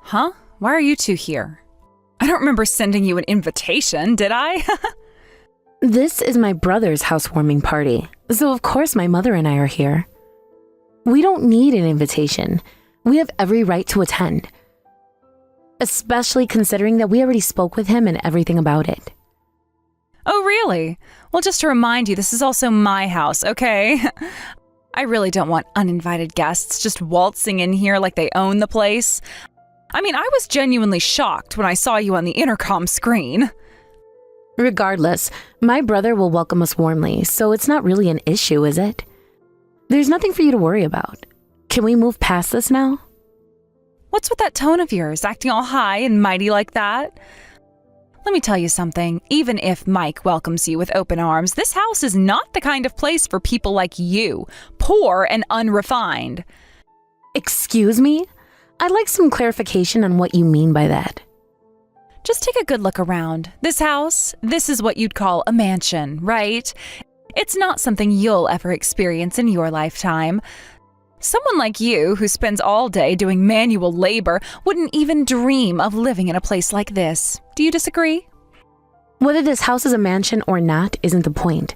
Huh? Why are you two here? I don't remember sending you an invitation, did I? This is my brother's housewarming party, so of course my mother and I are here. We don't need an invitation. We have every right to attend. Especially considering that we already spoke with him and everything about it. Oh, really? Well, just to remind you, this is also my house, okay? I really don't want uninvited guests just waltzing in here like they own the place. I mean, I was genuinely shocked when I saw you on the intercom screen. Regardless, my brother will welcome us warmly, so it's not really an issue, is it? There's nothing for you to worry about. Can we move past this now? What's with that tone of yours, acting all high and mighty like that? Let me tell you something. Even if Mike welcomes you with open arms, this house is not the kind of place for people like you, poor and unrefined. Excuse me? I'd like some clarification on what you mean by that. Just take a good look around. This house, this is what you'd call a mansion, right? It's not something you'll ever experience in your lifetime. Someone like you, who spends all day doing manual labor, wouldn't even dream of living in a place like this. Do you disagree? Whether this house is a mansion or not isn't the point.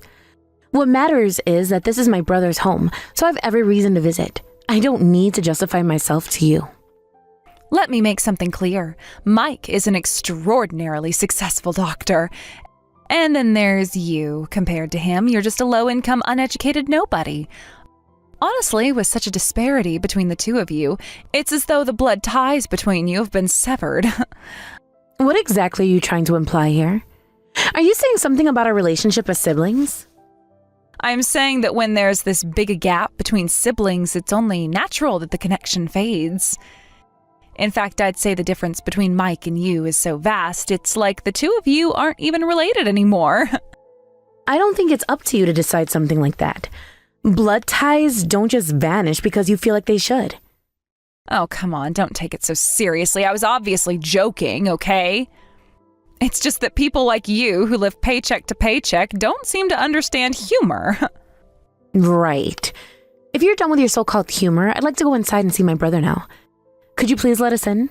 What matters is that this is my brother's home, so I have every reason to visit. I don't need to justify myself to you. Let me make something clear. Mike is an extraordinarily successful doctor. And then there's you. Compared to him, you're just a low-income, uneducated nobody. Honestly, with such a disparity between the two of you, it's as though the blood ties between you have been severed. What exactly are you trying to imply here? Are you saying something about our relationship as siblings? I'm saying that when there's this big a gap between siblings, it's only natural that the connection fades. In fact, I'd say the difference between Mike and you is so vast, it's like the two of you aren't even related anymore. I don't think it's up to you to decide something like that. Blood ties don't just vanish because you feel like they should. Oh, come on, don't take it so seriously. I was obviously joking, okay? It's just that people like you who live paycheck to paycheck don't seem to understand humor. Right. If you're done with your so-called humor, I'd like to go inside and see my brother now. Could you please let us in?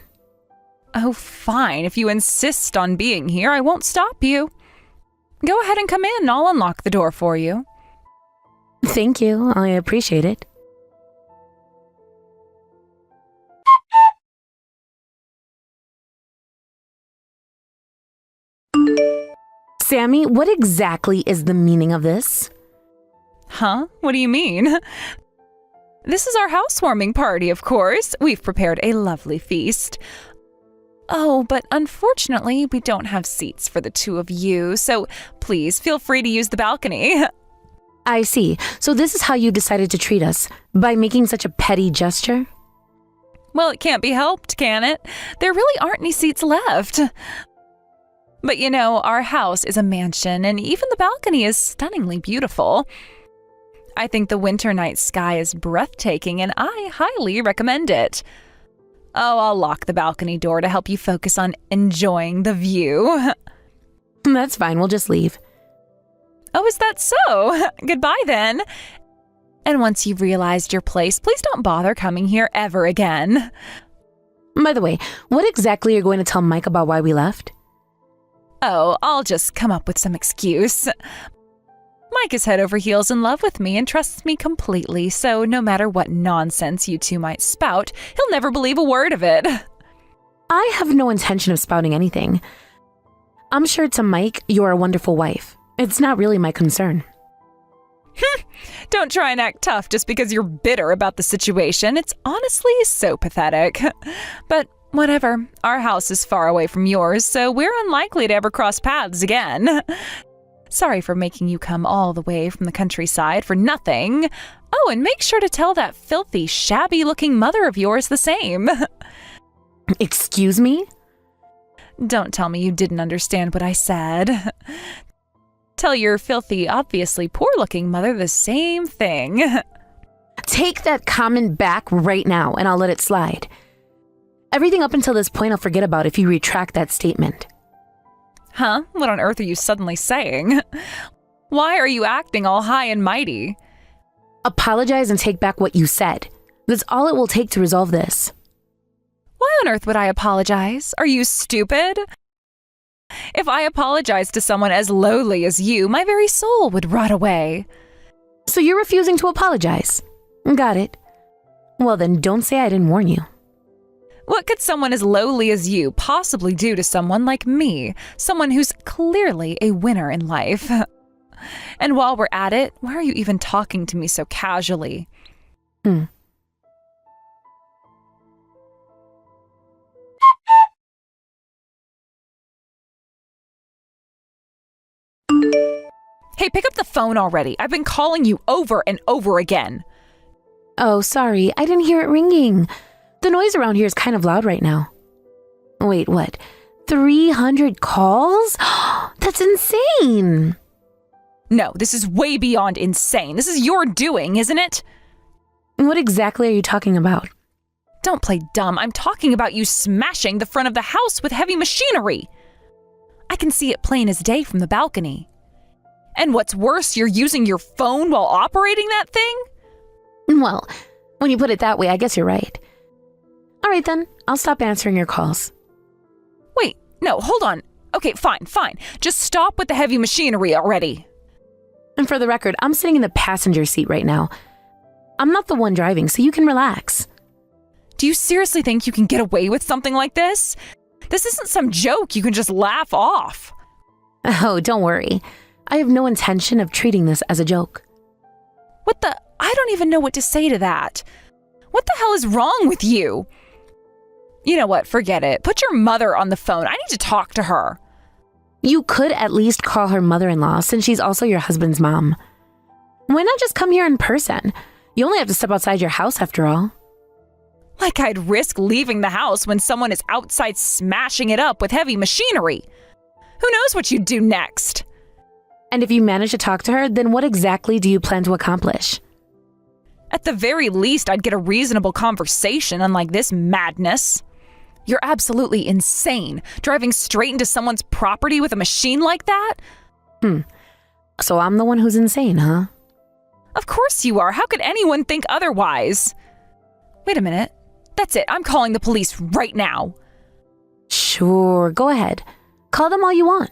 Oh, fine. If you insist on being here, I won't stop you. Go ahead and come in. I'll unlock the door for you. Thank you. I appreciate it. Sammy, what exactly is the meaning of this? Huh? What do you mean? This is our housewarming party, of course. We've prepared a lovely feast. Oh, but unfortunately, we don't have seats for the two of you, so please feel free to use the balcony. I see. So this is how you decided to treat us, by making such a petty gesture? Well, it can't be helped, can it? There really aren't any seats left. But you know, our house is a mansion, and even the balcony is stunningly beautiful. I think the winter night sky is breathtaking, and I highly recommend it. Oh, I'll lock the balcony door to help you focus on enjoying the view. That's fine, we'll just leave. Oh, is that so? Goodbye then. And once you've realized your place, please don't bother coming here ever again. By the way, what exactly are you going to tell Mike about why we left? Oh, I'll just come up with some excuse. Mike is head over heels in love with me and trusts me completely, so no matter what nonsense you two might spout, he'll never believe a word of it. I have no intention of spouting anything. I'm sure to Mike, you're a wonderful wife. It's not really my concern. Don't try and act tough just because you're bitter about the situation. It's honestly so pathetic. But whatever, our house is far away from yours, so we're unlikely to ever cross paths again. Sorry for making you come all the way from the countryside for nothing. Oh, and make sure to tell that filthy, shabby-looking mother of yours the same. Excuse me? Don't tell me you didn't understand what I said. Tell your filthy, obviously poor-looking mother the same thing. Take that comment back right now, and I'll let it slide. Everything up until this point I'll forget about if you retract that statement. Huh? What on earth are you suddenly saying? Why are you acting all high and mighty? Apologize and take back what you said. That's all it will take to resolve this. Why on earth would I apologize? Are you stupid? If I apologized to someone as lowly as you, my very soul would rot away. So you're refusing to apologize? Got it. Well then, don't say I didn't warn you. What could someone as lowly as you possibly do to someone like me? Someone who's clearly a winner in life. And while we're at it, why are you even talking to me so casually? Hey, pick up the phone already. I've been calling you over and over again. Oh, sorry, I didn't hear it ringing. The noise around here is kind of loud right now. Wait, what? 300 calls? That's insane! No, this is way beyond insane. This is your doing, isn't it? What exactly are you talking about? Don't play dumb. I'm talking about you smashing the front of the house with heavy machinery. I can see it plain as day from the balcony. And what's worse, you're using your phone while operating that thing? Well, when you put it that way, I guess you're right. All right then, I'll stop answering your calls. Wait, no, hold on. Okay, fine. Just stop with the heavy machinery already. And for the record, I'm sitting in the passenger seat right now. I'm not the one driving, so you can relax. Do you seriously think you can get away with something like this? This isn't some joke you can just laugh off. Oh, don't worry. I have no intention of treating this as a joke. What the? I don't even know what to say to that. What the hell is wrong with you? You know what? Forget it. Put your mother on the phone. I need to talk to her. You could at least call her mother-in-law since she's also your husband's mom. Why not just come here in person? You only have to step outside your house after all. Like I'd risk leaving the house when someone is outside smashing it up with heavy machinery. Who knows what you'd do next? And if you manage to talk to her, then what exactly do you plan to accomplish? At the very least, I'd get a reasonable conversation, unlike this madness. You're absolutely insane, driving straight into someone's property with a machine like that? So I'm the one who's insane, huh? Of course you are. How could anyone think otherwise? Wait a minute. That's it. I'm calling the police right now. Sure, go ahead. Call them all you want.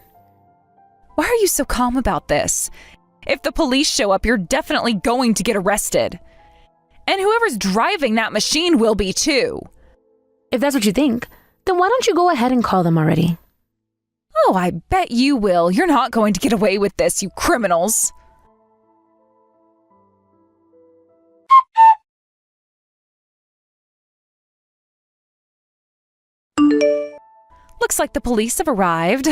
Why are you so calm about this? If the police show up, you're definitely going to get arrested. And whoever's driving that machine will be too. If that's what you think, then why don't you go ahead and call them already? Oh, I bet you will. You're not going to get away with this, you criminals. Looks like the police have arrived.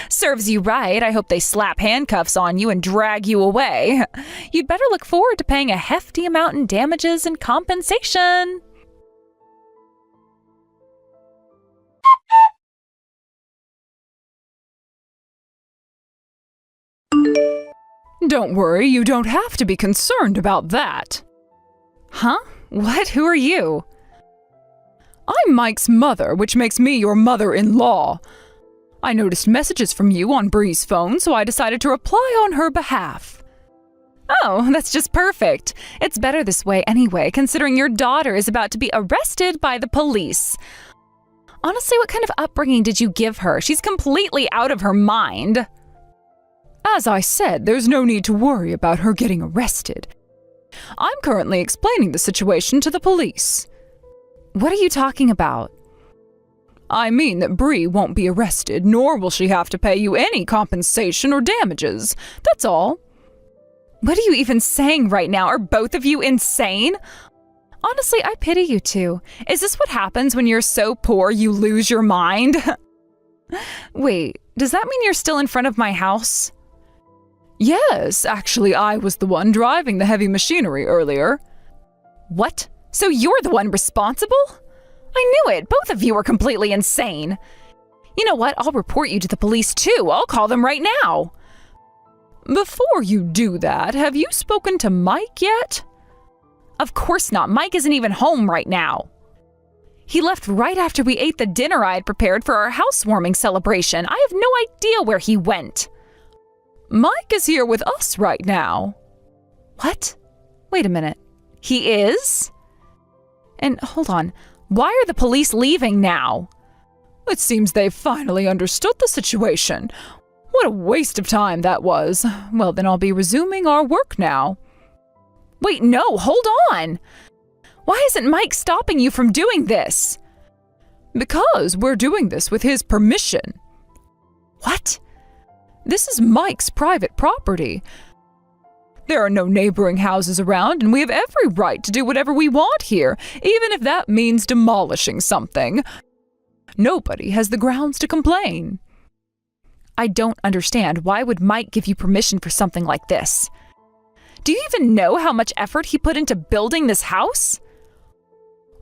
Serves you right. I hope they slap handcuffs on you and drag you away. You'd better look forward to paying a hefty amount in damages and compensation. Don't worry, you don't have to be concerned about that. Huh? What? Who are you? I'm Mike's mother, which makes me your mother-in-law. I noticed messages from you on Bree's phone, so I decided to reply on her behalf. Oh, that's just perfect. It's better this way anyway, considering your daughter is about to be arrested by the police. Honestly, what kind of upbringing did you give her? She's completely out of her mind. As I said, there's no need to worry about her getting arrested. I'm currently explaining the situation to the police. What are you talking about? I mean that Bree won't be arrested, nor will she have to pay you any compensation or damages. That's all. What are you even saying right now? Are both of you insane? Honestly, I pity you two. Is this what happens when you're so poor you lose your mind? Wait, does that mean you're still in front of my house? Yes, actually I was the one driving the heavy machinery earlier. What? So you're the one responsible? I knew it. Both of you are completely insane. You know what? I'll report you to the police too. I'll call them right now. Before you do that, have you spoken to Mike yet? Of course not. Mike isn't even home right now. He left right after we ate the dinner I had prepared for our housewarming celebration. I have no idea where he went. Mike is here with us right now. What? Wait a minute. He is? And hold on, Why are the police leaving now? It seems they've finally understood the situation. What a waste of time that was. Well, then I'll be resuming our work now. Wait, no, hold on. Why isn't Mike stopping you from doing this? Because we're doing this with his permission. What? This is Mike's private property. There are no neighboring houses around, and we have every right to do whatever we want here, even if that means demolishing something. Nobody has the grounds to complain. I don't understand. Why would Mike give you permission for something like this? Do you even know how much effort he put into building this house?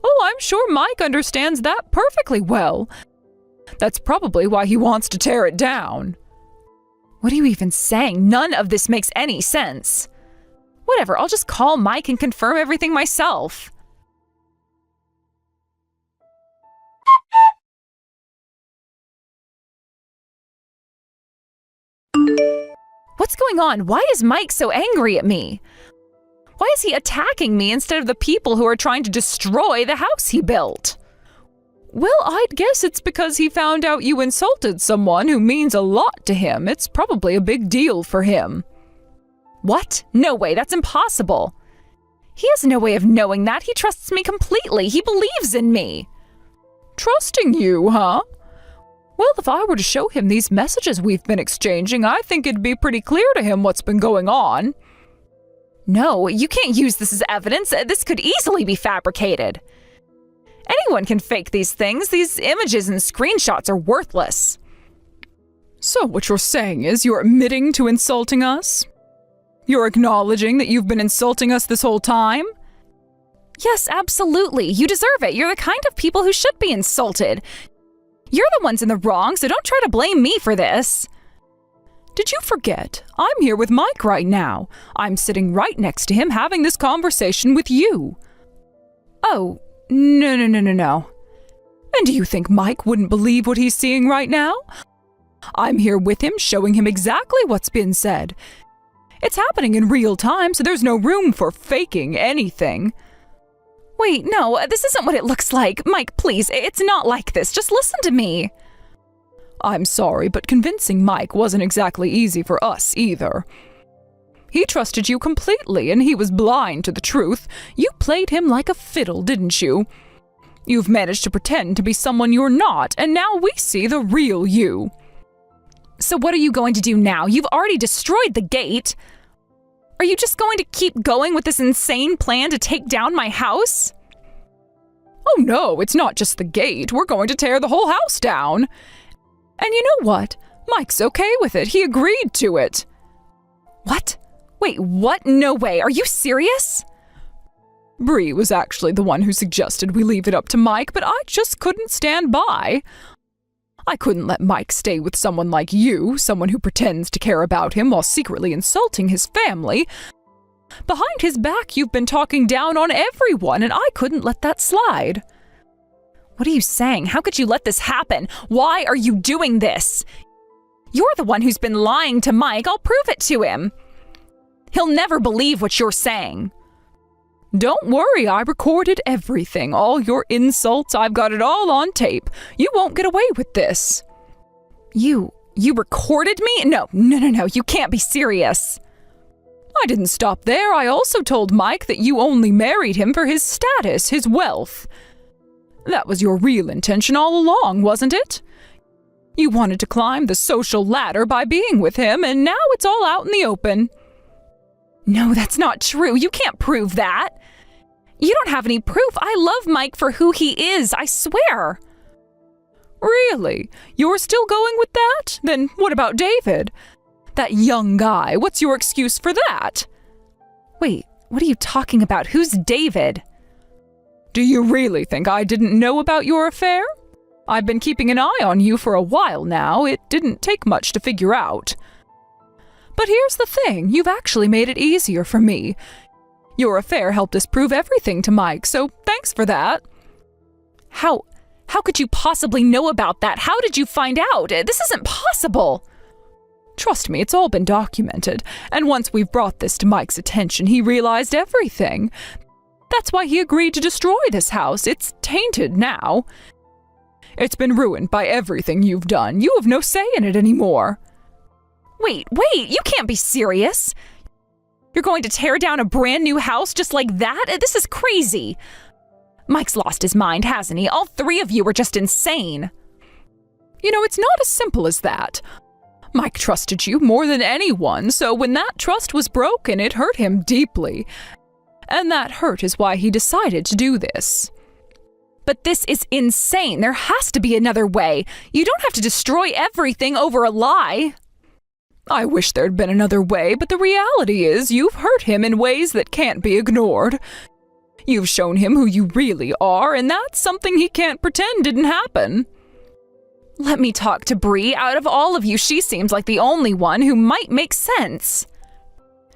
Oh, I'm sure Mike understands that perfectly well. That's probably why he wants to tear it down. What are you even saying? None of this makes any sense. Whatever, I'll just call Mike and confirm everything myself. What's going on? Why is Mike so angry at me? Why is he attacking me instead of the people who are trying to destroy the house he built? Well, I'd guess it's because he found out you insulted someone who means a lot to him. It's probably a big deal for him. What? No way, that's impossible. He has no way of knowing that. He trusts me completely. He believes in me. Trusting you, huh? Well, if I were to show him these messages we've been exchanging, I think it'd be pretty clear to him what's been going on. No, you can't use this as evidence. This could easily be fabricated. Anyone can fake these things. These images and screenshots are worthless. So what you're saying is you're admitting to insulting us? You're acknowledging that you've been insulting us this whole time? Yes, absolutely. You deserve it. You're the kind of people who should be insulted. You're the ones in the wrong, so don't try to blame me for this. Did you forget? I'm here with Mike right now. I'm sitting right next to him having this conversation with you. Oh, no. And do you think Mike wouldn't believe what he's seeing right now? I'm here with him, showing him exactly what's been said. It's happening in real time, so there's no room for faking anything. Wait, no, this isn't what it looks like. Mike, please, it's not like this. Just listen to me. I'm sorry, but convincing Mike wasn't exactly easy for us either. He trusted you completely, and he was blind to the truth. You played him like a fiddle, didn't you? You've managed to pretend to be someone you're not, and now we see the real you. So what are you going to do now? You've already destroyed the gate. Are you just going to keep going with this insane plan to take down my house? Oh no, it's not just the gate. We're going to tear the whole house down. And you know what? Mike's okay with it. He agreed to it. What? Wait, what? No way. Are you serious? Bree was actually the one who suggested we leave it up to Mike, but I just couldn't stand by. I couldn't let Mike stay with someone like you, someone who pretends to care about him while secretly insulting his family. Behind his back, you've been talking down on everyone, and I couldn't let that slide. What are you saying? How could you let this happen? Why are you doing this? You're the one who's been lying to Mike. I'll prove it to him. He'll never believe what you're saying. Don't worry, I recorded everything. All your insults, I've got it all on tape. You won't get away with this. You recorded me? No, you can't be serious. I didn't stop there. I also told Mike that you only married him for his status, his wealth. That was your real intention all along, wasn't it? You wanted to climb the social ladder by being with him, and now it's all out in the open. No, that's not true. You can't prove that. You don't have any proof. I love Mike for who he is, I swear. Really? You're still going with that? Then what about David? That young guy, what's your excuse for that? Wait, what are you talking about? Who's David? Do you really think I didn't know about your affair? I've been keeping an eye on you for a while now. It didn't take much to figure out. But here's the thing, you've actually made it easier for me. Your affair helped us prove everything to Mike, so thanks for that. How could you possibly know about that? How did you find out? This isn't possible. Trust me, it's all been documented, and once we've brought this to Mike's attention, he realized everything. That's why he agreed to destroy this house. It's tainted now. It's been ruined by everything you've done. You have no say in it anymore. Wait, you can't be serious. You're going to tear down a brand new house just like that? This is crazy. Mike's lost his mind, hasn't he? All three of you are just insane. You know, it's not as simple as that. Mike trusted you more than anyone, so when that trust was broken, it hurt him deeply. And that hurt is why he decided to do this. But this is insane. There has to be another way. You don't have to destroy everything over a lie. I wish there'd been another way, but the reality is you've hurt him in ways that can't be ignored. You've shown him who you really are, and that's something he can't pretend didn't happen. Let me talk to Bree. Out of all of you, she seems like the only one who might make sense.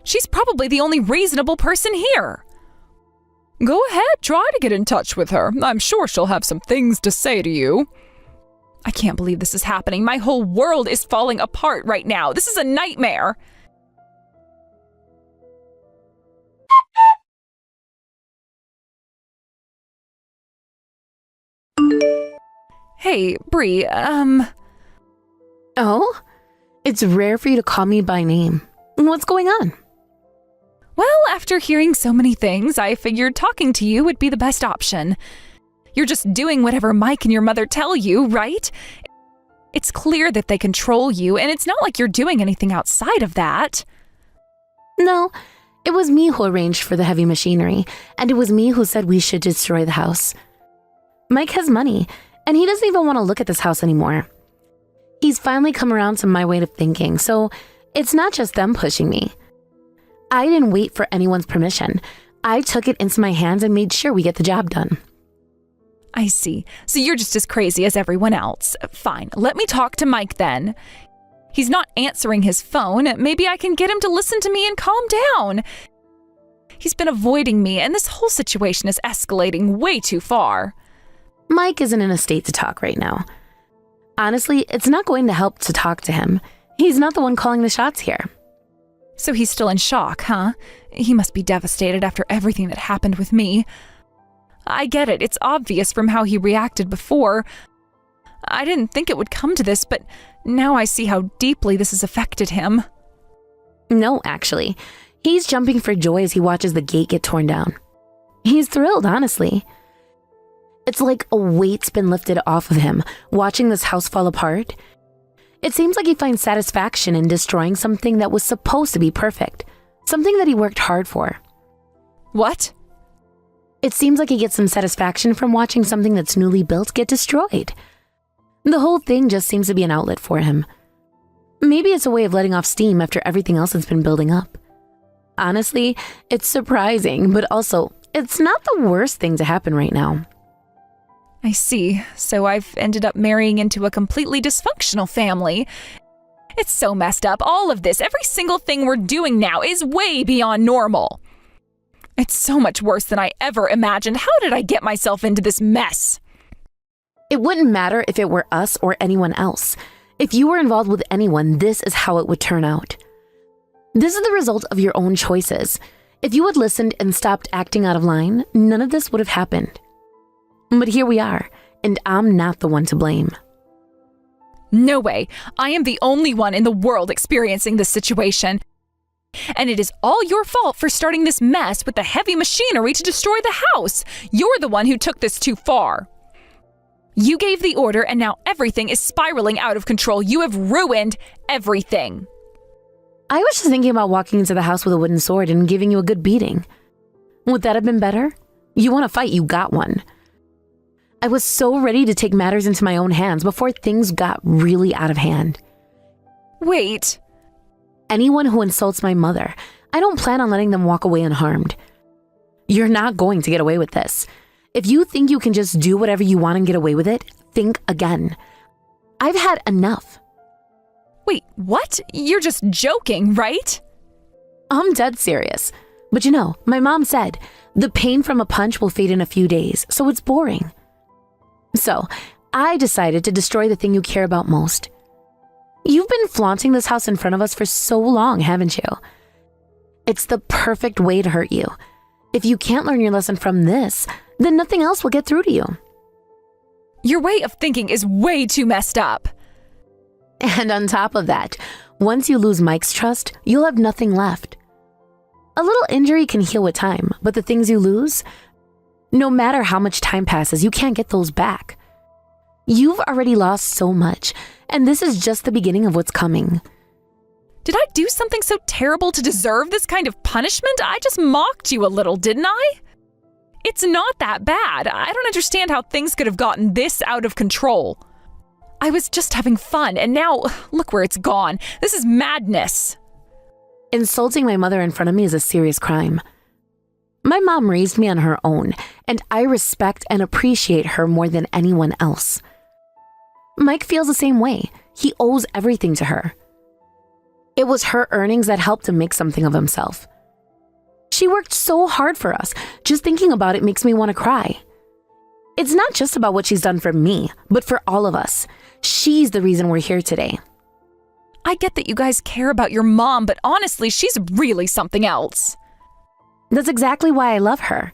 She's probably the only reasonable person here. Go ahead, try to get in touch with her. I'm sure she'll have some things to say to you. I can't believe this is happening. My whole world is falling apart right now. This is a nightmare. Hey, Bree, Oh? It's rare for you to call me by name. What's going on? Well, after hearing so many things, I figured talking to you would be the best option. You're just doing whatever Mike and your mother tell you, right? It's clear that they control you, and it's not like you're doing anything outside of that. No, it was me who arranged for the heavy machinery, and it was me who said we should destroy the house. Mike has money, and he doesn't even want to look at this house anymore. He's finally come around to my way of thinking, so it's not just them pushing me. I didn't wait for anyone's permission. I took it into my hands and made sure we get the job done. I see. So you're just as crazy as everyone else. Fine, let me talk to Mike then. He's not answering his phone. Maybe I can get him to listen to me and calm down. He's been avoiding me, and this whole situation is escalating way too far. Mike isn't in a state to talk right now. Honestly, it's not going to help to talk to him. He's not the one calling the shots here. So he's still in shock, huh? He must be devastated after everything that happened with me. I get it. It's obvious from how he reacted before. I didn't think it would come to this, but now I see how deeply this has affected him. No, actually. He's jumping for joy as he watches the gate get torn down. He's thrilled, honestly. It's like a weight's been lifted off of him, watching this house fall apart. It seems like he finds satisfaction in destroying something that was supposed to be perfect, something that he worked hard for. What? It seems like he gets some satisfaction from watching something that's newly built get destroyed. The whole thing just seems to be an outlet for him. Maybe it's a way of letting off steam after everything else that's been building up. Honestly, it's surprising, but also, it's not the worst thing to happen right now. I see. So I've ended up marrying into a completely dysfunctional family. It's so messed up. All of this, every single thing we're doing now is way beyond normal. It's so much worse than I ever imagined. How did I get myself into this mess? It wouldn't matter if it were us or anyone else. If you were involved with anyone, this is how it would turn out. This is the result of your own choices. If you had listened and stopped acting out of line, none of this would have happened. But here we are, and I'm not the one to blame. No way. I am the only one in the world experiencing this situation. And it is all your fault for starting this mess with the heavy machinery to destroy the house. You're the one who took this too far. You gave the order, and now everything is spiraling out of control. You have ruined everything. I was just thinking about walking into the house with a wooden sword and giving you a good beating. Would that have been better? You want to fight, you got one. I was so ready to take matters into my own hands before things got really out of hand. Wait. Anyone who insults my mother, I don't plan on letting them walk away unharmed. You're not going to get away with this. If you think you can just do whatever you want and get away with it, think again. I've had enough. Wait, what? You're just joking, right? I'm dead serious. But you know, my mom said, the pain from a punch will fade in a few days, so it's boring. So, I decided to destroy the thing you care about most. You've been flaunting this house in front of us for so long, haven't you? It's the perfect way to hurt you. If you can't learn your lesson from this, then nothing else will get through to you. Your way of thinking is way too messed up. And on top of that, once you lose Mike's trust, you'll have nothing left. A little injury can heal with time, but the things you lose, no matter how much time passes, you can't get those back. You've already lost so much, and this is just the beginning of what's coming. Did I do something so terrible to deserve this kind of punishment? I just mocked you a little, didn't I? It's not that bad. I don't understand how things could have gotten this out of control. I was just having fun, and now look where it's gone. This is madness. Insulting my mother in front of me is a serious crime. My mom raised me on her own, and I respect and appreciate her more than anyone else. Mike feels the same way. He owes everything to her. It was her earnings that helped him make something of himself. She worked so hard for us. Just thinking about it makes me want to cry. It's not just about what she's done for me, but for all of us. She's the reason we're here today. I get that you guys care about your mom, but honestly, she's really something else. That's exactly why I love her.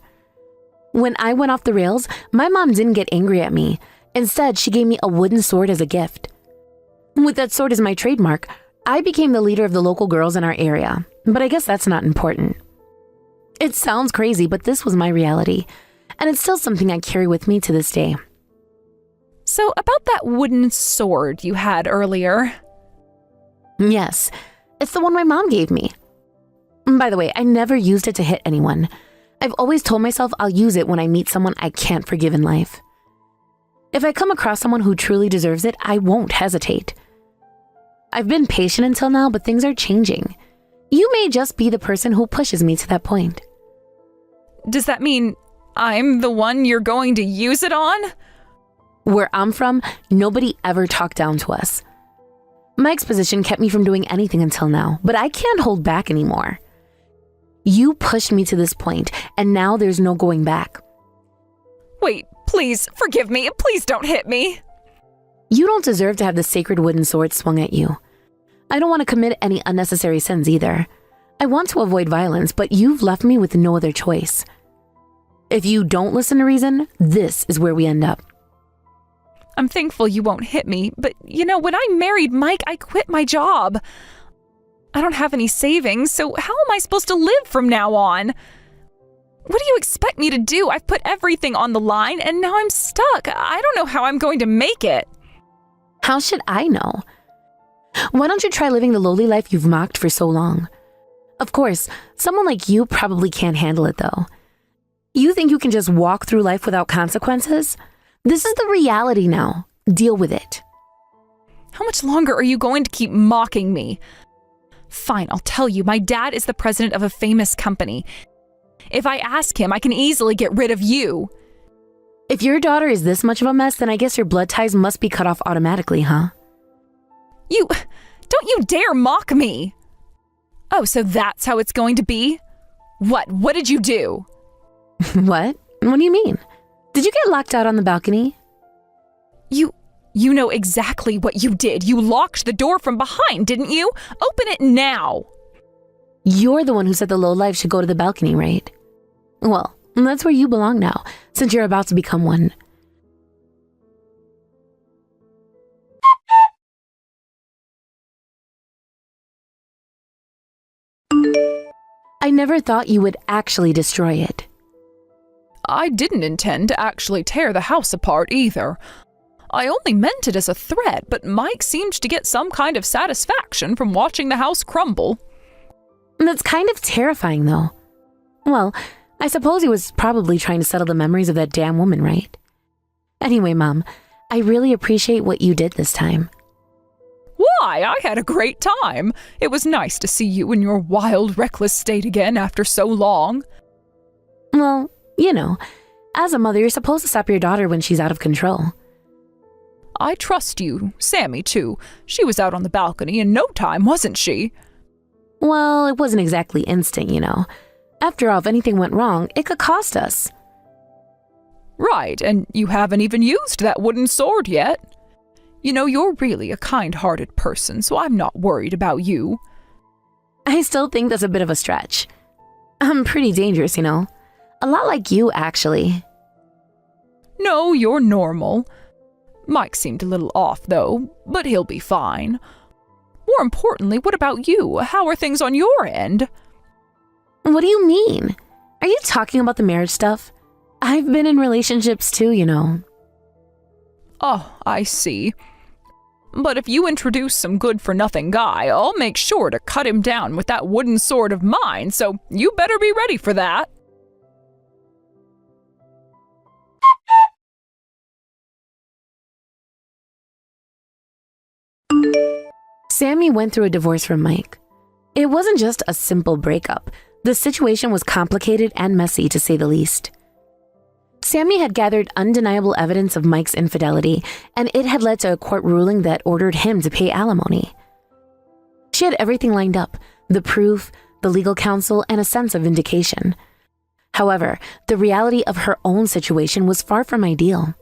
When I went off the rails, my mom didn't get angry at me. Instead, she gave me a wooden sword as a gift. With that sword as my trademark, I became the leader of the local girls in our area, but I guess that's not important. It sounds crazy, but this was my reality, and it's still something I carry with me to this day. So about that wooden sword you had earlier. Yes, it's the one my mom gave me. By the way, I never used it to hit anyone. I've always told myself I'll use it when I meet someone I can't forgive in life. If I come across someone who truly deserves it, I won't hesitate. I've been patient until now, but things are changing. You may just be the person who pushes me to that point. Does that mean I'm the one you're going to use it on? Where I'm from, nobody ever talked down to us. Mike's position kept me from doing anything until now, but I can't hold back anymore. You pushed me to this point, and now there's no going back. Wait, please, forgive me. Please don't hit me. You don't deserve to have the sacred wooden sword swung at you. I don't want to commit any unnecessary sins either. I want to avoid violence, but you've left me with no other choice. If you don't listen to reason, this is where we end up. I'm thankful you won't hit me, but you know, when I married Mike, I quit my job. I don't have any savings, so how am I supposed to live from now on? What do you expect me to do? I've put everything on the line, and now I'm stuck. I don't know how I'm going to make it. How should I know? Why don't you try living the lowly life you've mocked for so long? Of course, someone like you probably can't handle it though. You think you can just walk through life without consequences? This is the reality now. Deal with it. How much longer are you going to keep mocking me? Fine, I'll tell you. My dad is the president of a famous company. If I ask him, I can easily get rid of you. If your daughter is this much of a mess, then I guess your blood ties must be cut off automatically, huh? Don't you dare mock me! Oh, so that's how it's going to be? What did you do? What? What do you mean? Did you get locked out on the balcony? You know exactly what you did. You locked the door from behind, didn't you? Open it now! You're the one who said the lowlife should go to the balcony, right? Well, that's where you belong now, since you're about to become one. I never thought you would actually destroy it. I didn't intend to actually tear the house apart either. I only meant it as a threat, but Mike seemed to get some kind of satisfaction from watching the house crumble. That's kind of terrifying, though. Well, I suppose he was probably trying to settle the memories of that damn woman, right? Anyway, Mom, I really appreciate what you did this time. Why? I had a great time. It was nice to see you in your wild, reckless state again after so long. Well, you know, as a mother, you're supposed to stop your daughter when she's out of control. I trust you. Sammy, too. She was out on the balcony in no time, wasn't she? Well, it wasn't exactly instant, you know. After all, if anything went wrong, it could cost us. Right, and you haven't even used that wooden sword yet. You know, you're really a kind-hearted person, so I'm not worried about you. I still think that's a bit of a stretch. I'm pretty dangerous, you know. A lot like you, actually. No, you're normal. Mike seemed a little off, though, but he'll be fine. More importantly, what about you? How are things on your end? What do you mean? Are you talking about the marriage stuff? I've been in relationships too, you know. Oh, I see. But if you introduce some good-for-nothing guy, I'll make sure to cut him down with that wooden sword of mine, so you better be ready for that. Sammy went through a divorce from Mike. It wasn't just a simple breakup. The situation was complicated and messy, to say the least. Sammy had gathered undeniable evidence of Mike's infidelity, and it had led to a court ruling that ordered him to pay alimony. She had everything lined up, the proof, the legal counsel, and a sense of vindication. However, the reality of her own situation was far from ideal.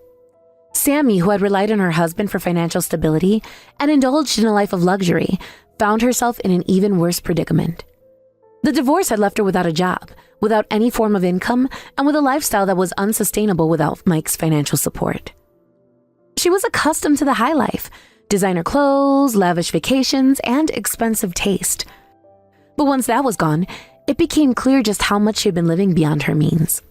Sammy, who had relied on her husband for financial stability and indulged in a life of luxury, found herself in an even worse predicament. The divorce had left her without a job, without any form of income, and with a lifestyle that was unsustainable without Mike's financial support. She was accustomed to the high life, designer clothes, lavish vacations, and expensive taste. But once that was gone, it became clear just how much she had been living beyond her means.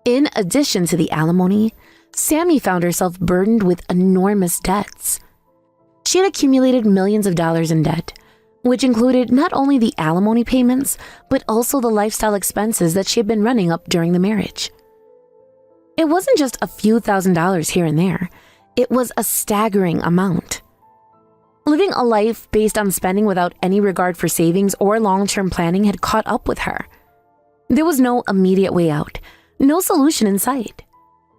In addition to the alimony, Sammy found herself burdened with enormous debts. She had accumulated millions of dollars in debt, which included not only the alimony payments, but also the lifestyle expenses that she had been running up during the marriage. It wasn't just a few $1,000s here and there. It was a staggering amount. Living a life based on spending without any regard for savings or long-term planning had caught up with her. There was no immediate way out, no solution in sight.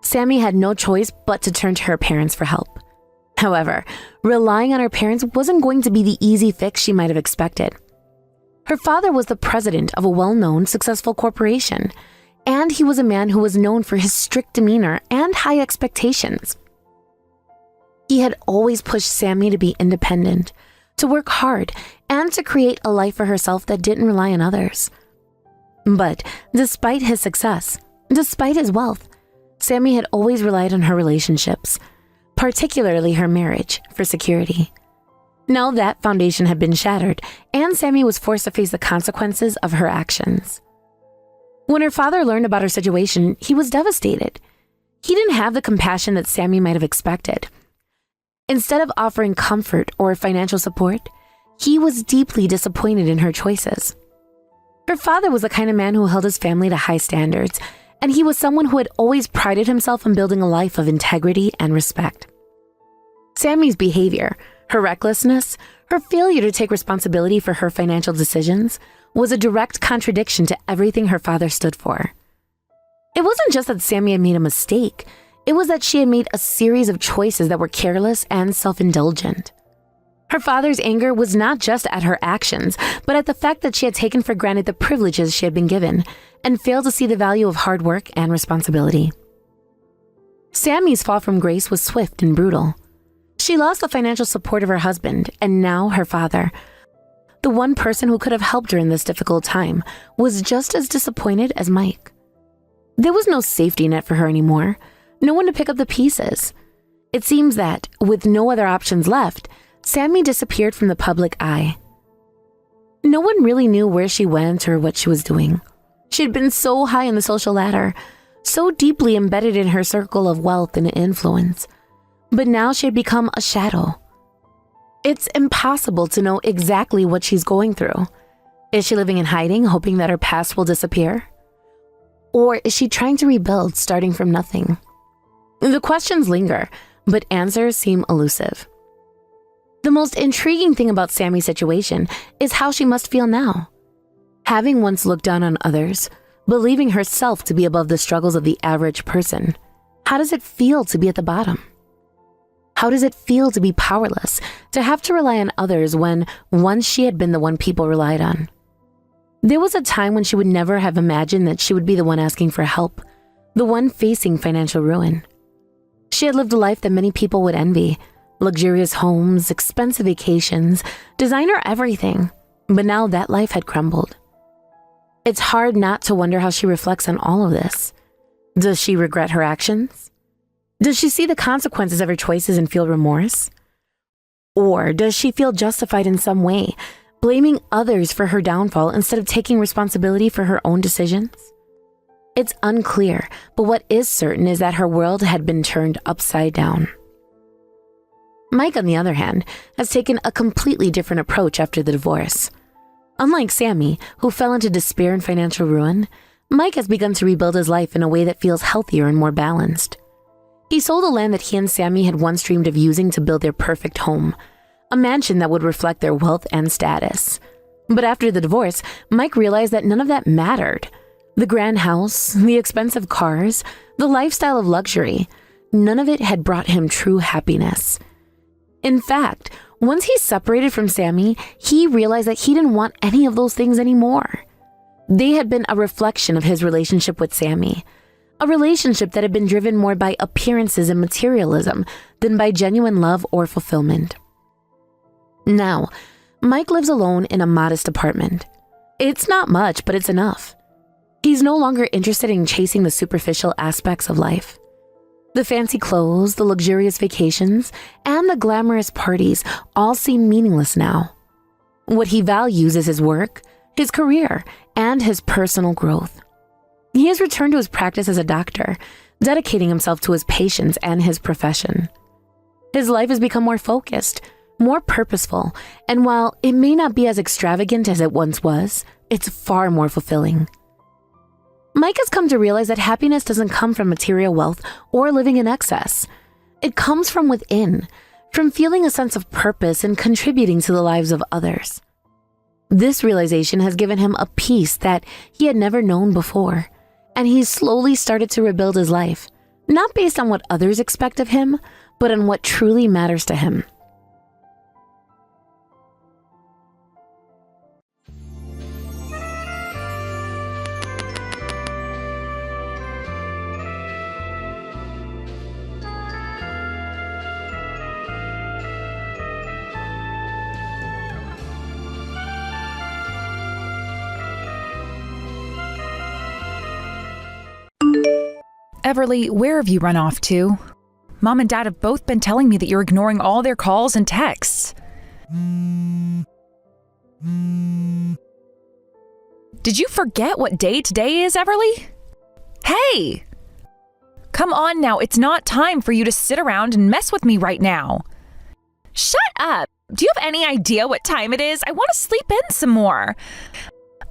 Sammy had no choice but to turn to her parents for help. However, relying on her parents wasn't going to be the easy fix she might have expected. Her father was the president of a well-known, successful corporation, and he was a man who was known for his strict demeanor and high expectations. He had always pushed Sammy to be independent, to work hard, and to create a life for herself that didn't rely on others. But despite his success, despite his wealth, Sammy had always relied on her relationships, particularly her marriage, for security. Now that foundation had been shattered, and Sammy was forced to face the consequences of her actions. When her father learned about her situation, he was devastated. He didn't have the compassion that Sammy might have expected. Instead of offering comfort or financial support, he was deeply disappointed in her choices. Her father was the kind of man who held his family to high standards, and he was someone who had always prided himself on building a life of integrity and respect. Sammy's behavior, her recklessness, her failure to take responsibility for her financial decisions was a direct contradiction to everything her father stood for. It wasn't just that Sammy had made a mistake, it was that she had made a series of choices that were careless and self-indulgent. Her father's anger was not just at her actions, but at the fact that she had taken for granted the privileges she had been given and failed to see the value of hard work and responsibility. Sammy's fall from grace was swift and brutal. She lost the financial support of her husband and now her father. The one person who could have helped her in this difficult time was just as disappointed as Mike. There was no safety net for her anymore, no one to pick up the pieces. It seems that, with no other options left, Sammy disappeared from the public eye. No one really knew where she went or what she was doing. She had been so high on the social ladder, so deeply embedded in her circle of wealth and influence. But now she had become a shadow. It's impossible to know exactly what she's going through. Is she living in hiding, hoping that her past will disappear? Or is she trying to rebuild, starting from nothing? The questions linger, but answers seem elusive. The most intriguing thing about Sammy's situation is how she must feel now. Having once looked down on others, believing herself to be above the struggles of the average person, how does it feel to be at the bottom? How does it feel to be powerless, to have to rely on others when once she had been the one people relied on? There was a time when she would never have imagined that she would be the one asking for help, the one facing financial ruin. She had lived a life that many people would envy, luxurious homes, expensive vacations, designer everything, but now that life had crumbled. It's hard not to wonder how she reflects on all of this. Does she regret her actions? Does she see the consequences of her choices and feel remorse? Or does she feel justified in some way, blaming others for her downfall instead of taking responsibility for her own decisions? It's unclear, but what is certain is that her world had been turned upside down. Mike, on the other hand, has taken a completely different approach after the divorce. Unlike Sammy, who fell into despair and financial ruin, Mike has begun to rebuild his life in a way that feels healthier and more balanced. He sold the land that he and Sammy had once dreamed of using to build their perfect home, a mansion that would reflect their wealth and status. But after the divorce, Mike realized that none of that mattered. The grand house, the expensive cars, the lifestyle of luxury, none of it had brought him true happiness. In fact, once he separated from Sammy, he realized that he didn't want any of those things anymore. They had been a reflection of his relationship with Sammy, a relationship that had been driven more by appearances and materialism than by genuine love or fulfillment. Now, Mike lives alone in a modest apartment. It's not much, but it's enough. He's no longer interested in chasing the superficial aspects of life. The fancy clothes, the luxurious vacations, and the glamorous parties all seem meaningless now. What he values is his work, his career, and his personal growth. He has returned to his practice as a doctor, dedicating himself to his patients and his profession. His life has become more focused, more purposeful, and while it may not be as extravagant as it once was, it's far more fulfilling. Mike has come to realize that happiness doesn't come from material wealth or living in excess. It comes from within, from feeling a sense of purpose and contributing to the lives of others. This realization has given him a peace that he had never known before, and he's slowly started to rebuild his life, not based on what others expect of him, but on what truly matters to him. Everly, where have you run off to? Mom and Dad have both been telling me that you're ignoring all their calls and texts. Did you forget what day today is, Everly? Hey! Come on now, it's not time for you to sit around and mess with me right now. Shut up! Do you have any idea what time it is? I want to sleep in some more.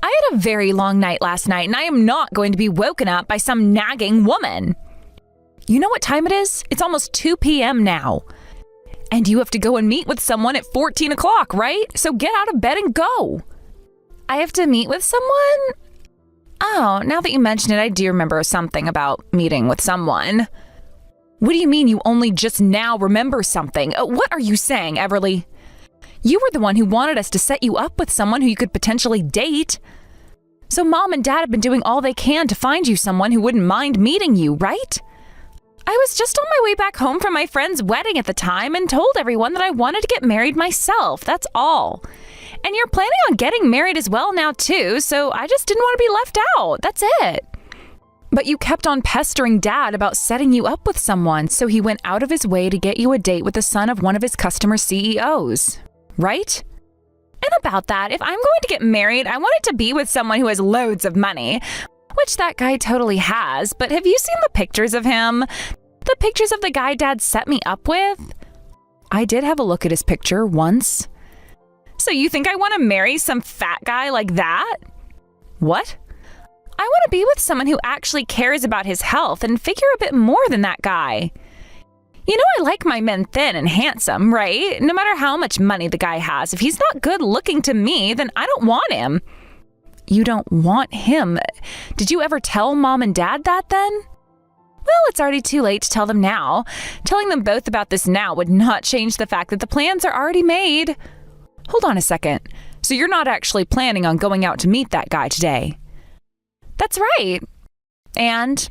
I had a very long night last night, and I am not going to be woken up by some nagging woman. You know what time it is? It's almost 2 p.m. now. And you have to go and meet with someone at 14 o'clock, right? So get out of bed and go. I have to meet with someone? Oh, now that you mention it, I do remember something about meeting with someone. What do you mean you only just now remember something? What are you saying, Everly? You were the one who wanted us to set you up with someone who you could potentially date. So Mom and Dad have been doing all they can to find you someone who wouldn't mind meeting you, right? I was just on my way back home from my friend's wedding at the time and told everyone that I wanted to get married myself, that's all. And you're planning on getting married as well now too, so I just didn't want to be left out, that's it. But you kept on pestering Dad about setting you up with someone, so he went out of his way to get you a date with the son of one of his customer CEOs. Right? And about that, if I'm going to get married, I want it to be with someone who has loads of money, which that guy totally has, but have you seen the pictures of him? The pictures of the guy Dad set me up with? I did have a look at his picture once. So you think I want to marry some fat guy like that? What? I want to be with someone who actually cares about his health and figure a bit more than that guy. You know I like my men thin and handsome, right? No matter how much money the guy has, if he's not good looking to me, then I don't want him. You don't want him? Did you ever tell Mom and Dad that then? Well, it's already too late to tell them now. Telling them both about this now would not change the fact that the plans are already made. Hold on a second. So you're not actually planning on going out to meet that guy today? That's right. And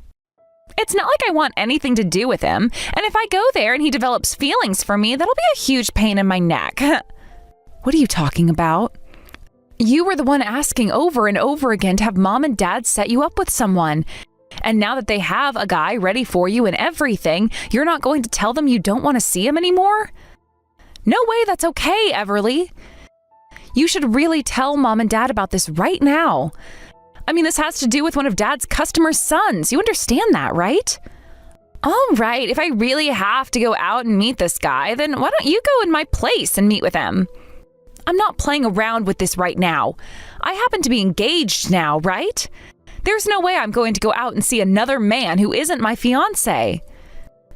it's not like I want anything to do with him, and if I go there and he develops feelings for me, that'll be a huge pain in my neck. What are you talking about? You were the one asking over and over again to have mom and dad set you up with someone. And now that they have a guy ready for you and everything, you're not going to tell them you don't want to see him anymore? No way, that's okay, Everly. You should really tell mom and dad about this right now. I mean, this has to do with one of dad's customer's sons. You understand that, right? All right, if I really have to go out and meet this guy, then why don't you go in my place and meet with him? I'm not playing around with this right now. I happen to be engaged now, right? There's no way I'm going to go out and see another man who isn't my fiancé.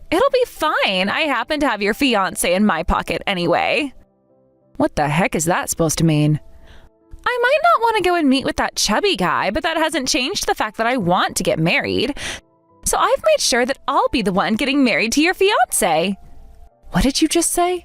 It'll be fine. I happen to have your fiancé in my pocket anyway. What the heck is that supposed to mean? I might not want to go and meet with that chubby guy, but that hasn't changed the fact that I want to get married. So I've made sure that I'll be the one getting married to your fiancé. What did you just say?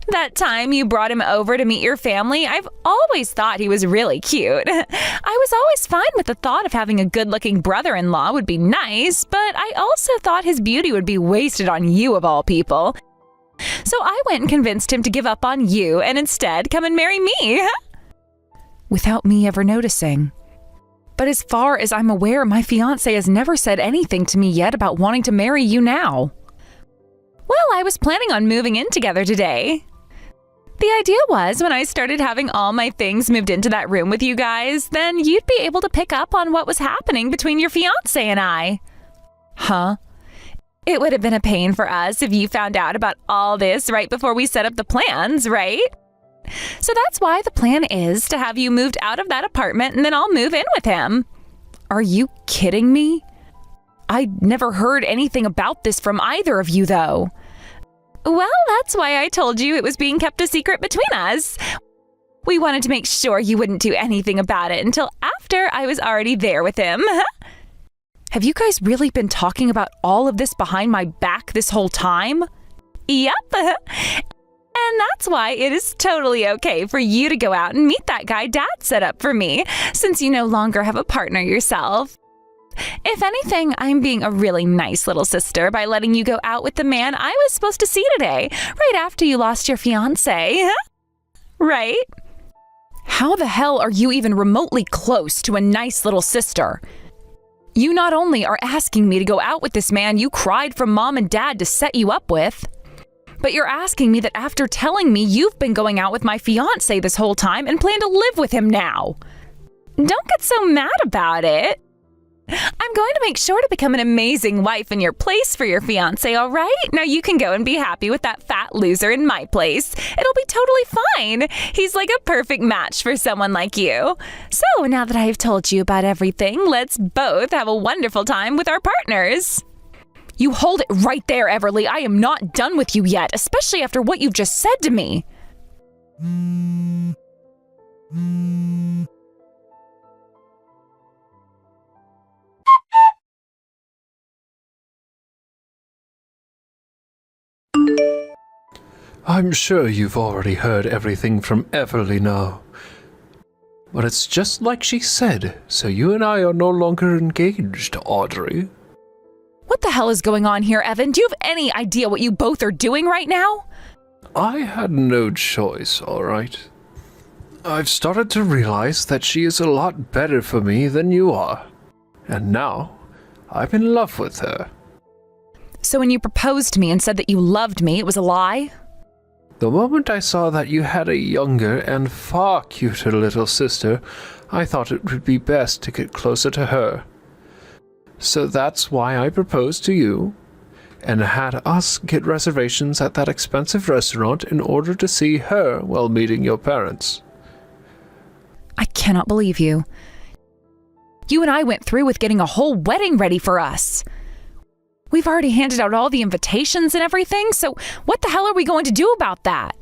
That time you brought him over to meet your family, I've always thought he was really cute. I was always fine with the thought of having a good-looking brother-in-law would be nice, but I also thought his beauty would be wasted on you of all people. So I went and convinced him to give up on you and instead come and marry me. Without me ever noticing. But as far as I'm aware, my fiancé has never said anything to me yet about wanting to marry you now. Well, I was planning on moving in together today. The idea was when I started having all my things moved into that room with you guys, then you'd be able to pick up on what was happening between your fiancé and I. Huh? It would have been a pain for us if you found out about all this right before we set up the plans, right? So that's why the plan is to have you moved out of that apartment and then I'll move in with him. Are you kidding me? I never heard anything about this from either of you, though. Well, that's why I told you it was being kept a secret between us. We wanted to make sure you wouldn't do anything about it until after I was already there with him. Have you guys really been talking about all of this behind my back this whole time? Yep. And that's why it is totally okay for you to go out and meet that guy Dad set up for me, since you no longer have a partner yourself. If anything, I'm being a really nice little sister by letting you go out with the man I was supposed to see today, right after you lost your fiancé. Right? How the hell are you even remotely close to a nice little sister? You not only are asking me to go out with this man you cried from mom and dad to set you up with, but you're asking me that after telling me you've been going out with my fiancé this whole time and plan to live with him now. Don't get so mad about it. I'm going to make sure to become an amazing wife in your place for your fiancé, all right? Now you can go and be happy with that fat loser in my place. It'll be totally fine. He's like a perfect match for someone like you. So now that I've told you about everything, let's both have a wonderful time with our partners. You hold it right there, Everly. I am not done with you yet, especially after what you've just said to me. I'm sure you've already heard everything from Everly now. But it's just like she said, so you and I are no longer engaged, Audrey. What the hell is going on here, Evan? Do you have any idea what you both are doing right now? I had no choice, alright. I've started to realize that she is a lot better for me than you are. And now, I'm in love with her. So when you proposed to me and said that you loved me, it was a lie? The moment I saw that you had a younger and far cuter little sister, I thought it would be best to get closer to her. So that's why I proposed to you, and had us get reservations at that expensive restaurant in order to see her while meeting your parents. I cannot believe you. You and I went through with getting a whole wedding ready for us. We've already handed out all the invitations and everything, so what the hell are we going to do about that?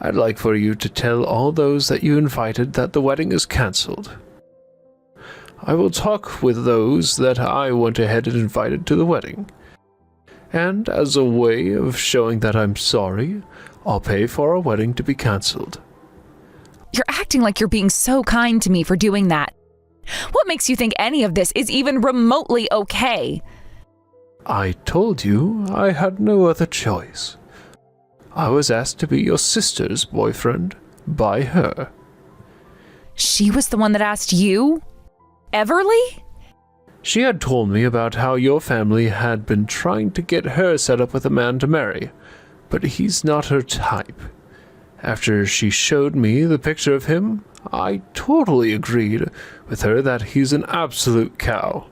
I'd like for you to tell all those that you invited that the wedding is cancelled. I will talk with those that I went ahead and invited to the wedding. And as a way of showing that I'm sorry, I'll pay for our wedding to be cancelled. You're acting like you're being so kind to me for doing that. What makes you think any of this is even remotely okay? I told you I had no other choice. I was asked to be your sister's boyfriend by her. She was the one that asked you? Everly? She had told me about how your family had been trying to get her set up with a man to marry, but he's not her type. After she showed me the picture of him, I totally agreed with her that he's an absolute cow.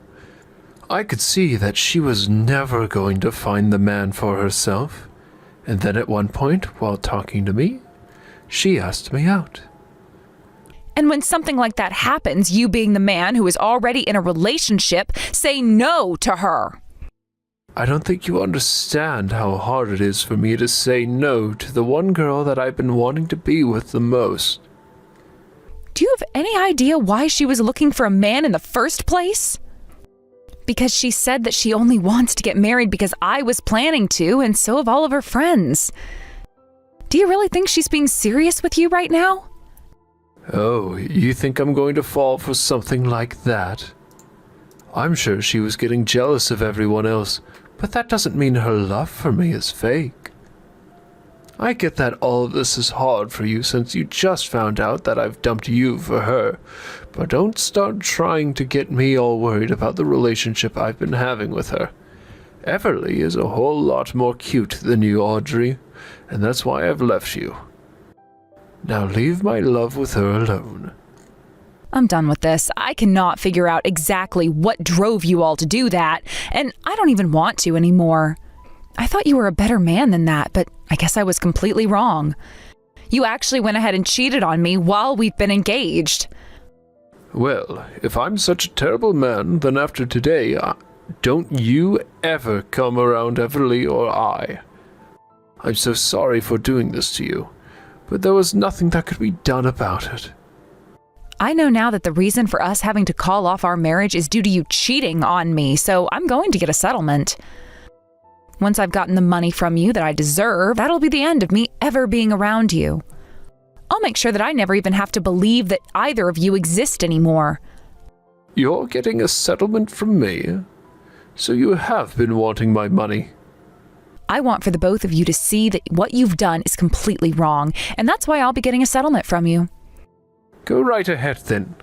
I could see that she was never going to find the man for herself, and then at one point, while talking to me, she asked me out. And when something like that happens, you being the man who is already in a relationship, say no to her. I don't think you understand how hard it is for me to say no to the one girl that I've been wanting to be with the most. Do you have any idea why she was looking for a man in the first place? Because she said that she only wants to get married because I was planning to, and so have all of her friends. Do you really think she's being serious with you right now? Oh, you think I'm going to fall for something like that? I'm sure she was getting jealous of everyone else, but that doesn't mean her love for me is fake. I get that all of this is hard for you since you just found out that I've dumped you for her, but don't start trying to get me all worried about the relationship I've been having with her. Everly is a whole lot more cute than you, Audrey, and that's why I've left you. Now leave my love with her alone. I'm done with this. I cannot figure out exactly what drove you all to do that, and I don't even want to anymore. I thought you were a better man than that, but I guess I was completely wrong. You actually went ahead and cheated on me while we've been engaged. Well, if I'm such a terrible man, then after today, don't you ever come around Everly or I. I'm so sorry for doing this to you, but there was nothing that could be done about it. I know now that the reason for us having to call off our marriage is due to you cheating on me, so I'm going to get a settlement. Once I've gotten the money from you that I deserve, that'll be the end of me ever being around you. I'll make sure that I never even have to believe that either of you exist anymore. You're getting a settlement from me? So you have been wanting my money? I want for the both of you to see that what you've done is completely wrong, and that's why I'll be getting a settlement from you. Go right ahead then.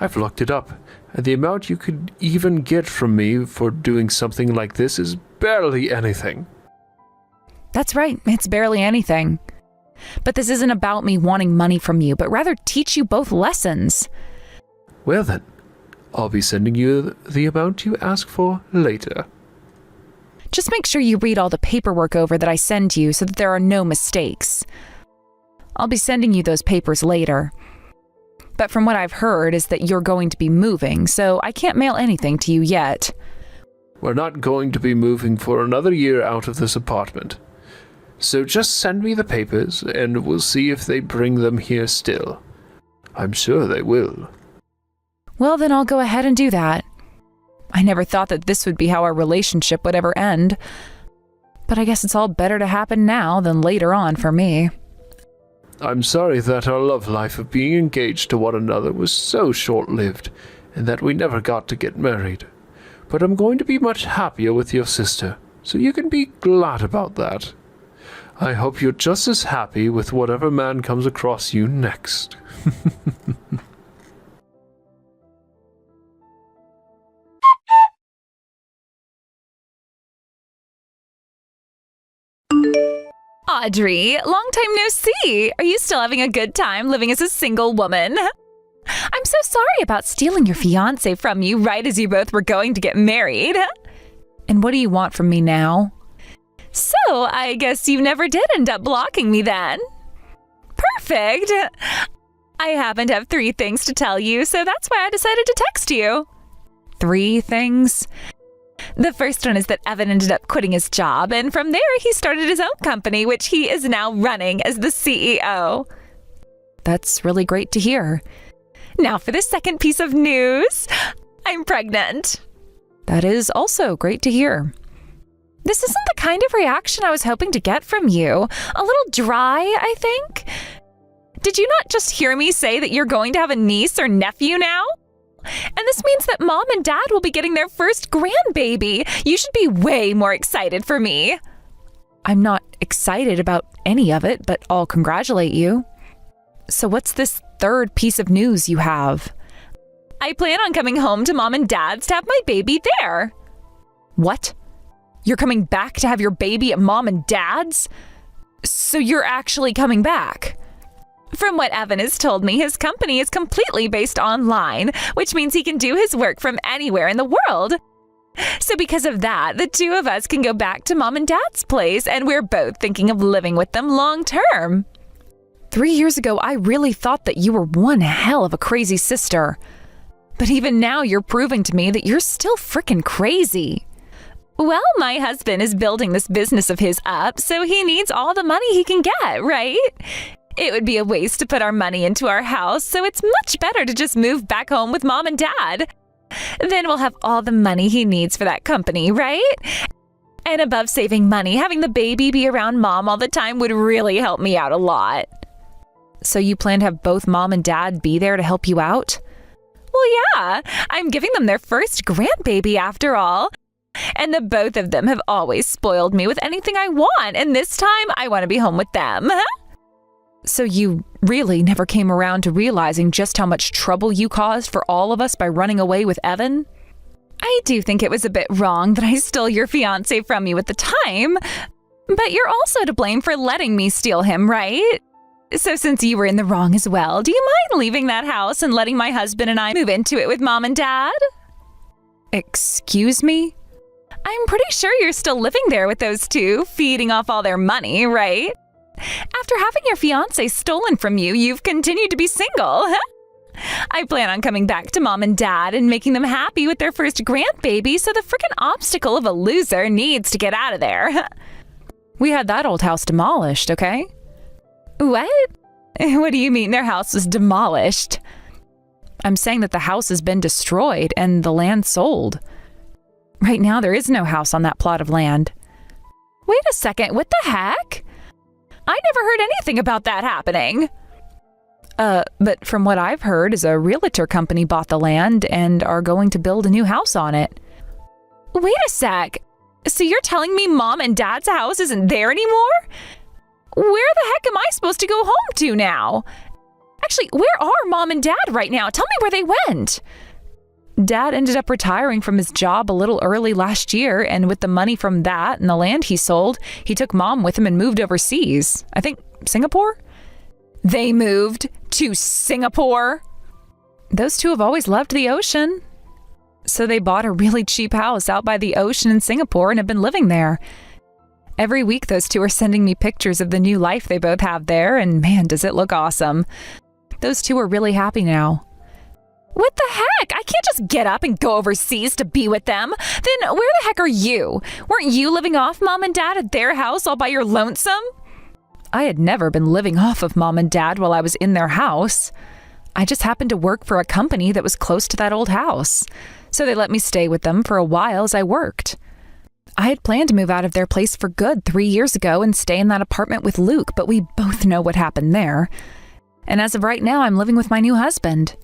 I've looked it up, and the amount you could even get from me for doing something like this is barely anything. That's right, it's barely anything. But this isn't about me wanting money from you, but rather teach you both lessons. Well then, I'll be sending you the amount you ask for later. Just make sure you read all the paperwork over that I send you so that there are no mistakes. I'll be sending you those papers later. But from what I've heard is that you're going to be moving, so I can't mail anything to you yet. We're not going to be moving for another year out of this apartment. So just send me the papers, and we'll see if they bring them here still. I'm sure they will. Well, then I'll go ahead and do that. I never thought that this would be how our relationship would ever end. But I guess it's all better to happen now than later on for me. I'm sorry that our love life of being engaged to one another was so short-lived, and that we never got to get married. But I'm going to be much happier with your sister, so you can be glad about that. I hope you're just as happy with whatever man comes across you next. Audrey, long time no see. Are you still having a good time living as a single woman? I'm so sorry about stealing your fiancé from you right as you both were going to get married. And what do you want from me now? So, I guess you never did end up blocking me then. Perfect. I happen to have 3 things to tell you, so that's why I decided to text you. 3 things? The first one is that Evan ended up quitting his job, and from there he started his own company, which he is now running as the CEO. That's really great to hear. Now for the second piece of news. I'm pregnant. That is also great to hear. This isn't the kind of reaction I was hoping to get from you. A little dry, I think. Did you not just hear me say that you're going to have a niece or nephew now? And this means that Mom and Dad will be getting their first grandbaby. You should be way more excited for me. I'm not excited about any of it, but I'll congratulate you. So what's this third piece of news you have. I plan on coming home to Mom and Dad's to have my baby there. What? You're coming back to have your baby at Mom and Dad's? So you're actually coming back? From what Evan has told me, his company is completely based online, which means he can do his work from anywhere in the world. So because of that, the two of us can go back to Mom and Dad's place, and we're both thinking of living with them long term. 3 years ago, I really thought that you were one hell of a crazy sister. But even now, you're proving to me that you're still frickin' crazy. Well, my husband is building this business of his up, so he needs all the money he can get, right? It would be a waste to put our money into our house, so it's much better to just move back home with Mom and Dad. Then we'll have all the money he needs for that company, right? And above saving money, having the baby be around Mom all the time would really help me out a lot. So you plan to have both Mom and Dad be there to help you out? Well, yeah, I'm giving them their first grandbaby after all. And the both of them have always spoiled me with anything I want, and this time I want to be home with them. So you really never came around to realizing just how much trouble you caused for all of us by running away with Evan? I do think it was a bit wrong that I stole your fiancé from you at the time, but you're also to blame for letting me steal him, right? So since you were in the wrong as well, do you mind leaving that house and letting my husband and I move into it with Mom and Dad? Excuse me? I'm pretty sure you're still living there with those two, feeding off all their money, right? After having your fiancé stolen from you, you've continued to be single. I plan on coming back to Mom and Dad and making them happy with their first grandbaby, so the frickin' obstacle of a loser needs to get out of there. We had that old house demolished, okay? What? What do you mean their house was demolished? I'm saying that the house has been destroyed and the land sold. Right now, there is no house on that plot of land. Wait a second, what the heck? I never heard anything about that happening. But from what I've heard is a realtor company bought the land and are going to build a new house on it. Wait a sec. So you're telling me Mom and Dad's house isn't there anymore? Where the heck am I supposed to go home to now? Actually, where are Mom and Dad right now? Tell me where they went. Dad ended up retiring from his job a little early last year, and with the money from that and the land he sold, he took Mom with him and moved overseas. I think Singapore? They moved to Singapore? Those two have always loved the ocean. So they bought a really cheap house out by the ocean in Singapore and have been living there. Every week those two are sending me pictures of the new life they both have there, and man, does it look awesome. Those two are really happy now. What the heck? I can't just get up and go overseas to be with them. Then where the heck are you? Weren't you living off Mom and Dad at their house all by your lonesome? I had never been living off of Mom and Dad while I was in their house. I just happened to work for a company that was close to that old house. So they let me stay with them for a while as I worked. I had planned to move out of their place for good 3 years ago and stay in that apartment with Luke, but we both know what happened there. And as of right now, I'm living with my new husband.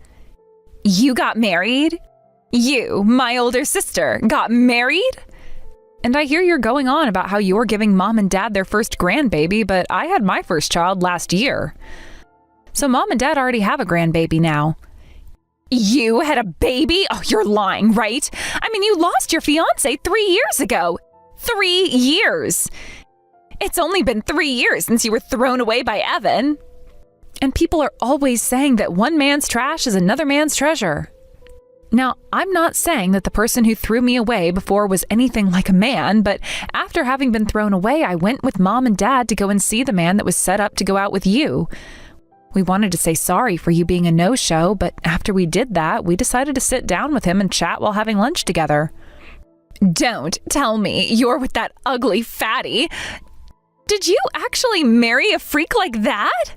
You got married? You, my older sister, got married? And I hear you're going on about how you're giving Mom and Dad their first grandbaby, but I had my first child last year. So Mom and Dad already have a grandbaby now. You had a baby? Oh, you're lying, right? I mean, you lost your fiancé 3 years ago. 3 years. It's only been 3 years since you were thrown away by Evan. And people are always saying that one man's trash is another man's treasure. Now, I'm not saying that the person who threw me away before was anything like a man, but after having been thrown away, I went with Mom and Dad to go and see the man that was set up to go out with you. We wanted to say sorry for you being a no-show, but after we did that, we decided to sit down with him and chat while having lunch together. Don't tell me you're with that ugly fatty. Did you actually marry a freak like that?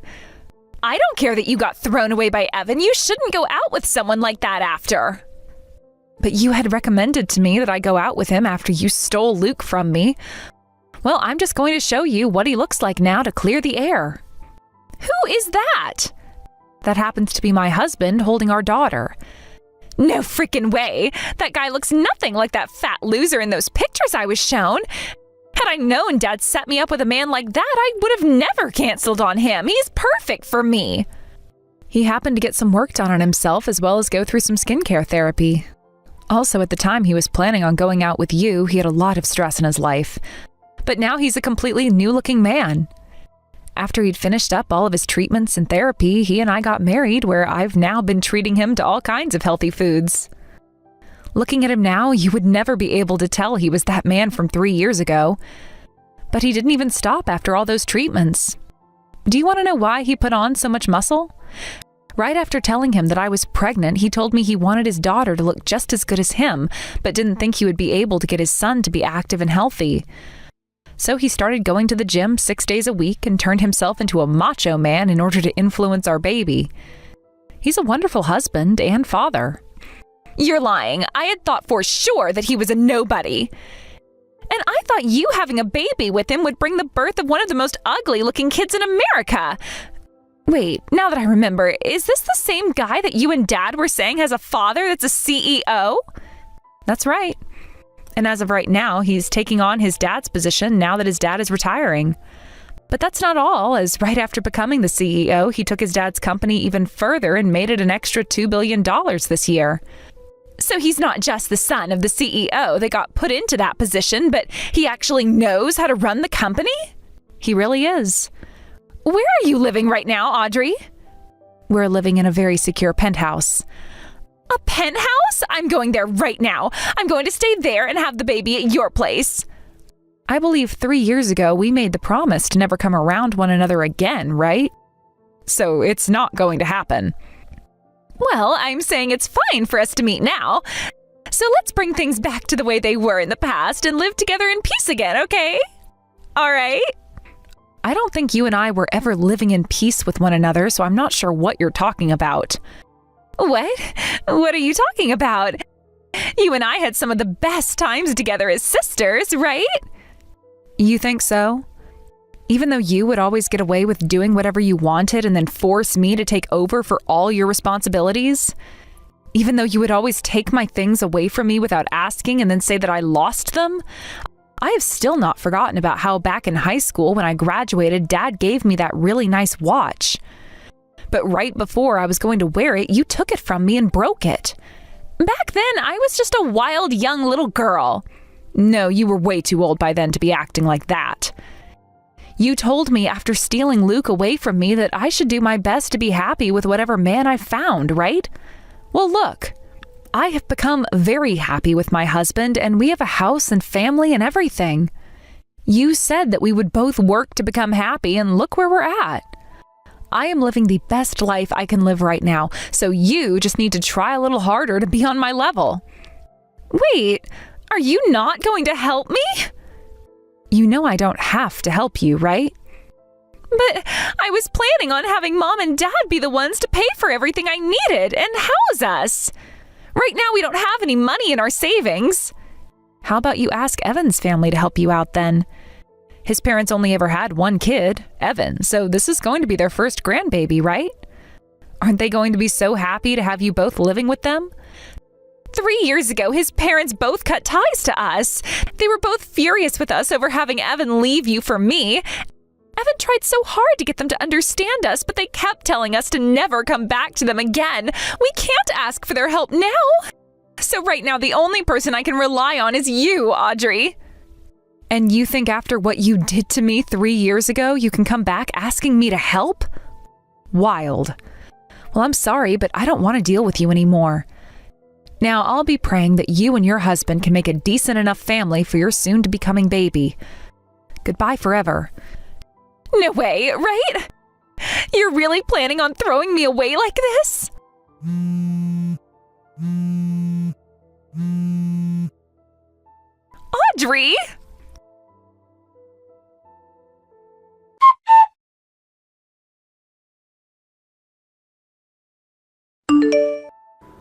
I don't care that you got thrown away by Evan. You shouldn't go out with someone like that after. But you had recommended to me that I go out with him after you stole Luke from me. Well, I'm just going to show you what he looks like now to clear the air. Who is that? That happens to be my husband holding our daughter. No freaking way. That guy looks nothing like that fat loser in those pictures I was shown. Had I known Dad set me up with a man like that, I would have never canceled on him. He's perfect for me. He happened to get some work done on himself as well as go through some skincare therapy. Also, at the time he was planning on going out with you, he had a lot of stress in his life. But now he's a completely new-looking man. After he'd finished up all of his treatments and therapy, he and I got married, where I've now been treating him to all kinds of healthy foods. Looking at him now, you would never be able to tell he was that man from 3 years ago. But he didn't even stop after all those treatments. Do you want to know why he put on so much muscle? Right after telling him that I was pregnant, he told me he wanted his daughter to look just as good as him, but didn't think he would be able to get his son to be active and healthy. So he started going to the gym 6 days a week and turned himself into a macho man in order to influence our baby. He's a wonderful husband and father. You're lying. I had thought for sure that he was a nobody. And I thought you having a baby with him would bring the birth of one of the most ugly-looking kids in America. Wait, now that I remember, is this the same guy that you and Dad were saying has a father that's a CEO? That's right. And as of right now, he's taking on his dad's position now that his dad is retiring. But that's not all, as right after becoming the CEO, he took his dad's company even further and made it an extra $2 billion this year. So he's not just the son of the CEO that got put into that position, but he actually knows how to run the company? He really is. Where are you living right now, Audrey? We're living in a very secure penthouse. A penthouse? I'm going there right now. I'm going to stay there and have the baby at your place. I believe 3 years ago we made the promise to never come around one another again, right? So it's not going to happen. Well, I'm saying it's fine for us to meet now. So let's bring things back to the way they were in the past and live together in peace again, okay? All right? I don't think you and I were ever living in peace with one another, so I'm not sure what you're talking about. What? What are you talking about? You and I had some of the best times together as sisters, right? You think so? Even though you would always get away with doing whatever you wanted and then force me to take over for all your responsibilities? Even though you would always take my things away from me without asking and then say that I lost them? I have still not forgotten about how back in high school when I graduated, Dad gave me that really nice watch. But right before I was going to wear it, you took it from me and broke it. Back then, I was just a wild young little girl. No, you were way too old by then to be acting like that. You told me after stealing Luke away from me that I should do my best to be happy with whatever man I found, right? Well, look. I have become very happy with my husband, and we have a house and family and everything. You said that we would both work to become happy, and look where we're at. I am living the best life I can live right now, so you just need to try a little harder to be on my level. Wait, are you not going to help me? You know I don't have to help you, right? But I was planning on having Mom and Dad be the ones to pay for everything I needed and house us. Right now, we don't have any money in our savings. How about you ask Evan's family to help you out then? His parents only ever had one kid, Evan, so this is going to be their first grandbaby, right? Aren't they going to be so happy to have you both living with them? 3 years ago, his parents both cut ties to us. They were both furious with us over having Evan leave you for me. Evan tried so hard to get them to understand us, but they kept telling us to never come back to them again. We can't ask for their help now. So right now, the only person I can rely on is you, Audrey. And you think after what you did to me 3 years ago, you can come back asking me to help? Wild. Well, I'm sorry, but I don't want to deal with you anymore. Now, I'll be praying that you and your husband can make a decent enough family for your soon-to-becoming baby. Goodbye forever. No way, right? You're really planning on throwing me away like this? Audrey!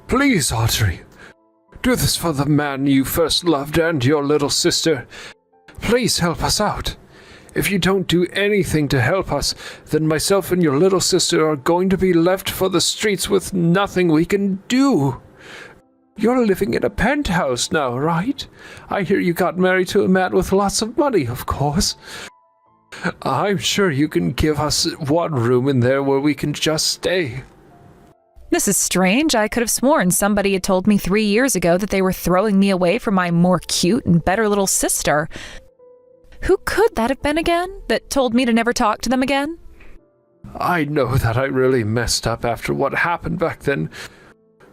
Please, Audrey. Do this for the man you first loved and your little sister. Please help us out. If you don't do anything to help us, then myself and your little sister are going to be left for the streets with nothing we can do. You're living in a penthouse now, right? I hear you got married to a man with lots of money, of course. I'm sure you can give us one room in there where we can just stay. This is strange. I could have sworn somebody had told me 3 years ago that they were throwing me away for my more cute and better little sister. Who could that have been again, that told me to never talk to them again? I know that I really messed up after what happened back then,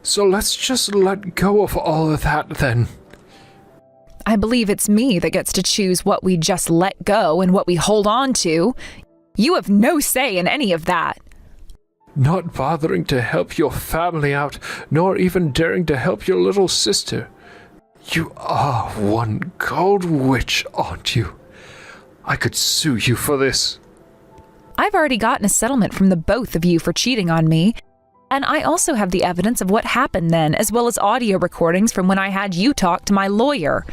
so let's just let go of all of that then. I believe it's me that gets to choose what we just let go and what we hold on to. You have no say in any of that. Not bothering to help your family out, nor even daring to help your little sister. You are one cold witch, aren't you? I could sue you for this. I've already gotten a settlement from the both of you for cheating on me, and I also have the evidence of what happened then, as well as audio recordings from when I had you talk to my lawyer.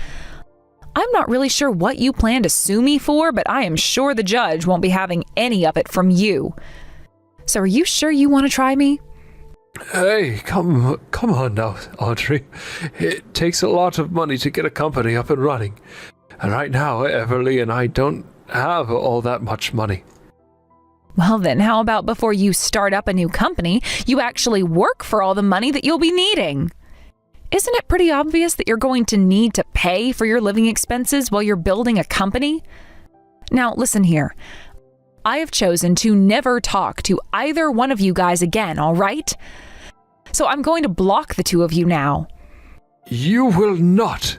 I'm not really sure what you plan to sue me for, but I am sure the judge won't be having any of it from you. So are you sure you want to try me? Hey, come on now, Audrey. It takes a lot of money to get a company up and running. And right now, Everly and I don't have all that much money. Well then, how about before you start up a new company, you actually work for all the money that you'll be needing? Isn't it pretty obvious that you're going to need to pay for your living expenses while you're building a company? Now, listen here. I have chosen to never talk to either one of you guys again, all right? So I'm going to block the two of you now. You will not.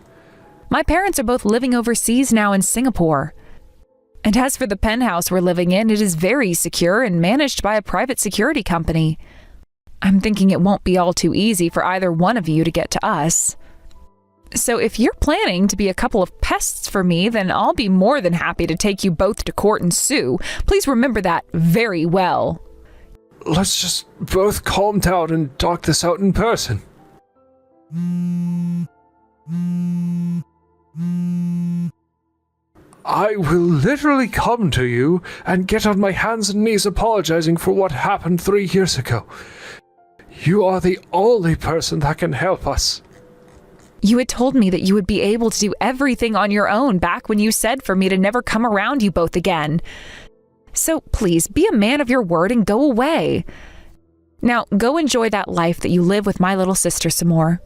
My parents are both living overseas now in Singapore. And as for the penthouse we're living in, it is very secure and managed by a private security company. I'm thinking it won't be all too easy for either one of you to get to us. So if you're planning to be a couple of pests for me, then I'll be more than happy to take you both to court and sue. Please remember that very well. Let's just both calm down and talk this out in person. I will literally come to you and get on my hands and knees apologizing for what happened 3 years ago. You are the only person that can help us. You had told me that you would be able to do everything on your own back when you said for me to never come around you both again. So please, be a man of your word and go away. Now, go enjoy that life that you live with my little sister some more.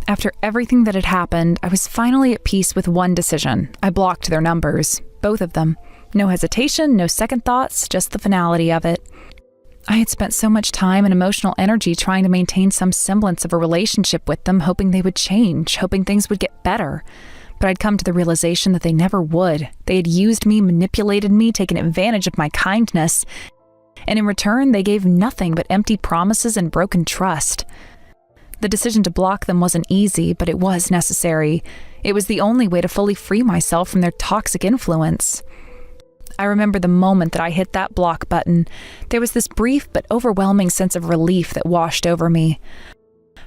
After everything that had happened, I was finally at peace with one decision. I blocked their numbers, both of them. No hesitation, no second thoughts, just the finality of it. I had spent so much time and emotional energy trying to maintain some semblance of a relationship with them, hoping they would change, hoping things would get better. But I'd come to the realization that they never would. They had used me, manipulated me, taken advantage of my kindness. And in return, they gave nothing but empty promises and broken trust. The decision to block them wasn't easy, but it was necessary. It was the only way to fully free myself from their toxic influence. I remember the moment that I hit that block button. There was this brief but overwhelming sense of relief that washed over me.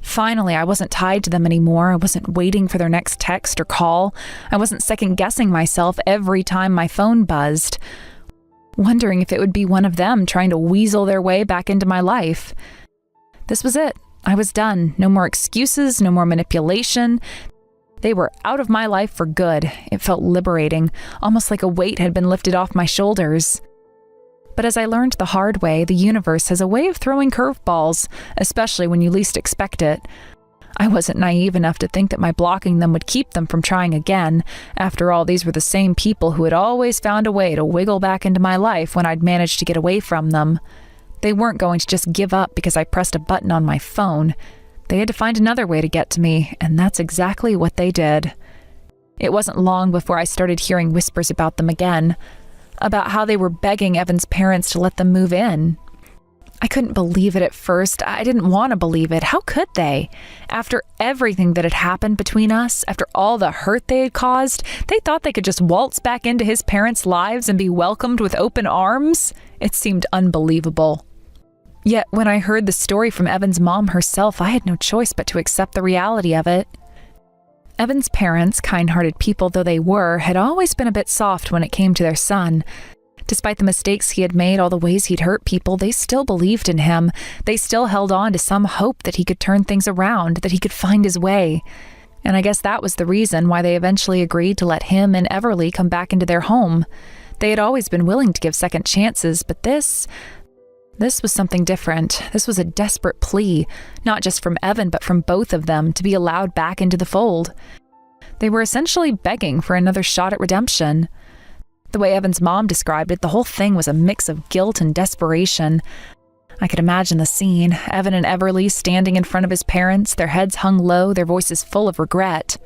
Finally, I wasn't tied to them anymore. I wasn't waiting for their next text or call. I wasn't second-guessing myself every time my phone buzzed, wondering if it would be one of them trying to weasel their way back into my life. This was it. I was done. No more excuses, no more manipulation. They were out of my life for good. It felt liberating, almost like a weight had been lifted off my shoulders. But as I learned the hard way, the universe has a way of throwing curveballs, especially when you least expect it. I wasn't naive enough to think that my blocking them would keep them from trying again. After all, these were the same people who had always found a way to wiggle back into my life when I'd managed to get away from them. They weren't going to just give up because I pressed a button on my phone. They had to find another way to get to me, and that's exactly what they did. It wasn't long before I started hearing whispers about them again, about how they were begging Evan's parents to let them move in. I couldn't believe it at first. I didn't want to believe it. How could they? After everything that had happened between us, after all the hurt they had caused, they thought they could just waltz back into his parents' lives and be welcomed with open arms? It seemed unbelievable. Yet when I heard the story from Evan's mom herself, I had no choice but to accept the reality of it. Evan's parents, kind-hearted people though they were, had always been a bit soft when it came to their son. Despite the mistakes he had made, all the ways he'd hurt people, they still believed in him. They still held on to some hope that he could turn things around, that he could find his way. And I guess that was the reason why they eventually agreed to let him and Everly come back into their home. They had always been willing to give second chances, but this was something different. This was a desperate plea, not just from Evan, but from both of them, to be allowed back into the fold. They were essentially begging for another shot at redemption. The way Evan's mom described it, the whole thing was a mix of guilt and desperation. I could imagine the scene, Evan and Everly standing in front of his parents, their heads hung low, their voices full of regret.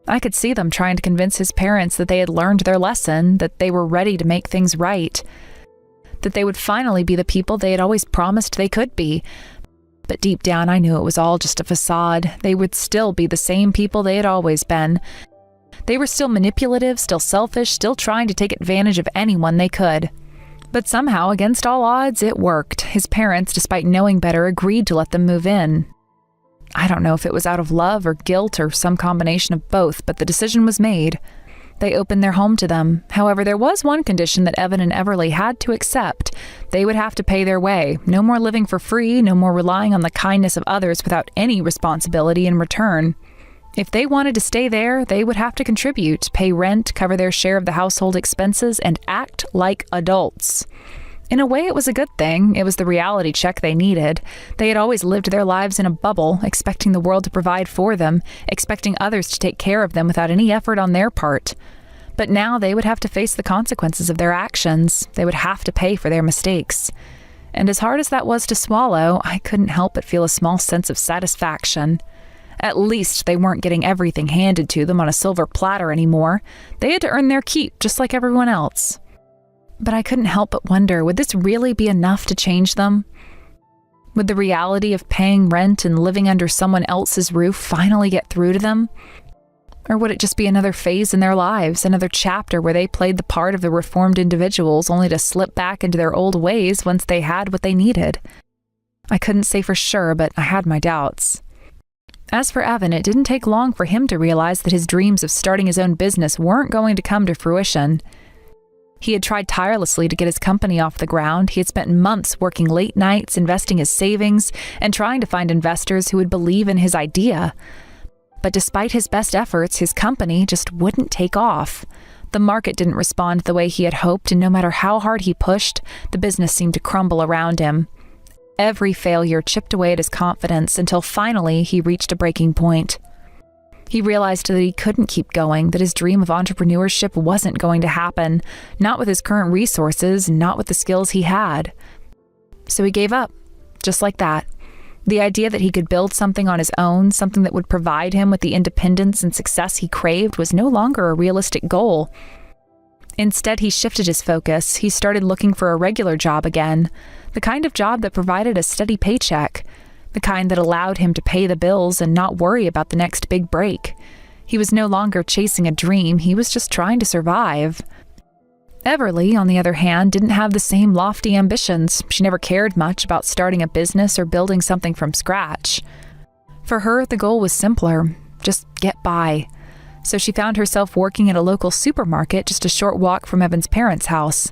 I could see them trying to convince his parents that they had learned their lesson, that they were ready to make things right, that they would finally be the people they had always promised they could be. But deep down, I knew it was all just a facade. They would still be the same people they had always been. They were still manipulative, still selfish, still trying to take advantage of anyone they could. But somehow, against all odds, it worked. His parents, despite knowing better, agreed to let them move in. I don't know if it was out of love or guilt or some combination of both, but the decision was made. They opened their home to them. However, there was one condition that Evan and Everly had to accept. They would have to pay their way. No more living for free, no more relying on the kindness of others without any responsibility in return. If they wanted to stay there, they would have to contribute, pay rent, cover their share of the household expenses, and act like adults. In a way, it was a good thing. It was the reality check they needed. They had always lived their lives in a bubble, expecting the world to provide for them, expecting others to take care of them without any effort on their part. But now they would have to face the consequences of their actions. They would have to pay for their mistakes. And as hard as that was to swallow, I couldn't help but feel a small sense of satisfaction. At least they weren't getting everything handed to them on a silver platter anymore. They had to earn their keep, just like everyone else. But I couldn't help but wonder, would this really be enough to change them? Would the reality of paying rent and living under someone else's roof finally get through to them? Or would it just be another phase in their lives, another chapter where they played the part of the reformed individuals only to slip back into their old ways once they had what they needed? I couldn't say for sure, but I had my doubts. As for Evan, it didn't take long for him to realize that his dreams of starting his own business weren't going to come to fruition. He had tried tirelessly to get his company off the ground. He had spent months working late nights, investing his savings, and trying to find investors who would believe in his idea. But despite his best efforts, his company just wouldn't take off. The market didn't respond the way he had hoped, and no matter how hard he pushed, the business seemed to crumble around him. Every failure chipped away at his confidence until finally he reached a breaking point. He realized that he couldn't keep going, that his dream of entrepreneurship wasn't going to happen, not with his current resources, not with the skills he had. So he gave up, just like that. The idea that he could build something on his own, something that would provide him with the independence and success he craved, was no longer a realistic goal. Instead, he shifted his focus. He started looking for a regular job again, the kind of job that provided a steady paycheck, the kind that allowed him to pay the bills and not worry about the next big break. He was no longer chasing a dream, he was just trying to survive. Everly, on the other hand, didn't have the same lofty ambitions. She never cared much about starting a business or building something from scratch. For her, the goal was simpler: just get by. So she found herself working at a local supermarket just a short walk from Evan's parents' house.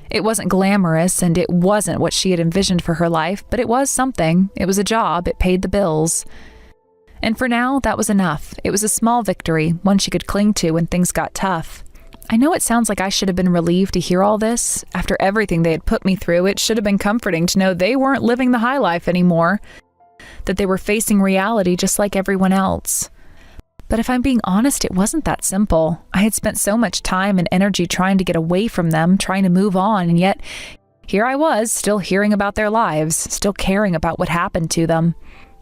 It wasn't glamorous, and it wasn't what she had envisioned for her life, but it was something. It was a job. It paid the bills. And for now, that was enough. It was a small victory, one she could cling to when things got tough. I know it sounds like I should have been relieved to hear all this. After everything they had put me through, it should have been comforting to know they weren't living the high life anymore, that they were facing reality just like everyone else. But if I'm being honest, it wasn't that simple. I had spent so much time and energy trying to get away from them, trying to move on, and yet here I was, still hearing about their lives, still caring about what happened to them.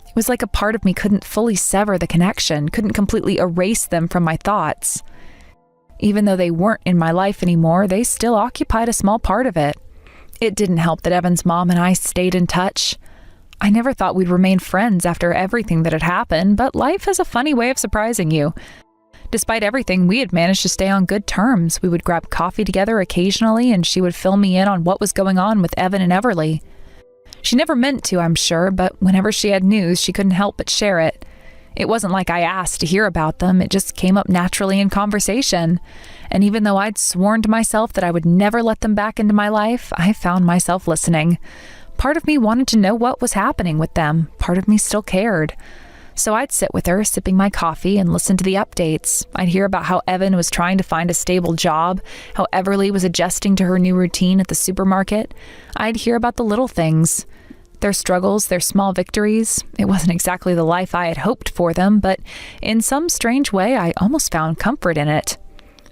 It was like a part of me couldn't fully sever the connection, couldn't completely erase them from my thoughts. Even though they weren't in my life anymore, they still occupied a small part of it. It didn't help that Evan's mom and I stayed in touch. I never thought we'd remain friends after everything that had happened, but life has a funny way of surprising you. Despite everything, we had managed to stay on good terms. We would grab coffee together occasionally, and she would fill me in on what was going on with Evan and Everly. She never meant to, I'm sure, but whenever she had news, she couldn't help but share it. It wasn't like I asked to hear about them, it just came up naturally in conversation. And even though I'd sworn to myself that I would never let them back into my life, I found myself listening. Part of me wanted to know what was happening with them. Part of me still cared. So I'd sit with her, sipping my coffee, and listen to the updates. I'd hear about how Evan was trying to find a stable job, how Everly was adjusting to her new routine at the supermarket. I'd hear about the little things, their struggles, their small victories. It wasn't exactly the life I had hoped for them, but in some strange way, I almost found comfort in it.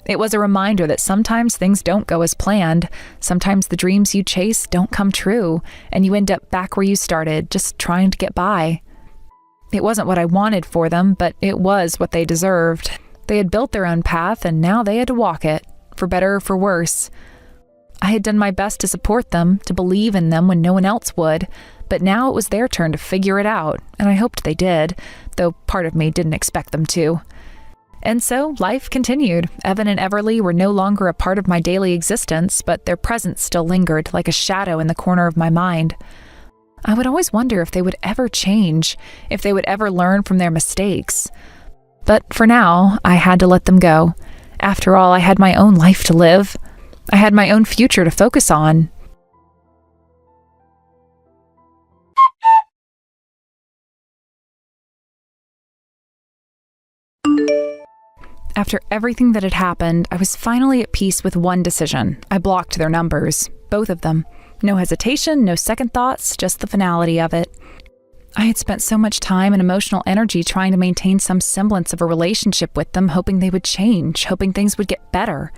It was a reminder that sometimes things don't go as planned. Sometimes the dreams you chase don't come true, and you end up back where you started, just trying to get by. It wasn't what I wanted for them, but it was what they deserved. They had built their own path, and now they had to walk it, for better or for worse. I had done my best to support them, to believe in them when no one else would, but now it was their turn to figure it out, and I hoped they did, though part of me didn't expect them to. And so life continued. Evan and Everly were no longer a part of my daily existence, but their presence still lingered like a shadow in the corner of my mind. I would always wonder if they would ever change, if they would ever learn from their mistakes. But for now, I had to let them go. After all, I had my own life to live. I had my own future to focus on. After everything that had happened, I was finally at peace with one decision. I blocked their numbers, both of them. No hesitation, no second thoughts, just the finality of it. I had spent so much time and emotional energy trying to maintain some semblance of a relationship with them, hoping they would change, hoping things would get better.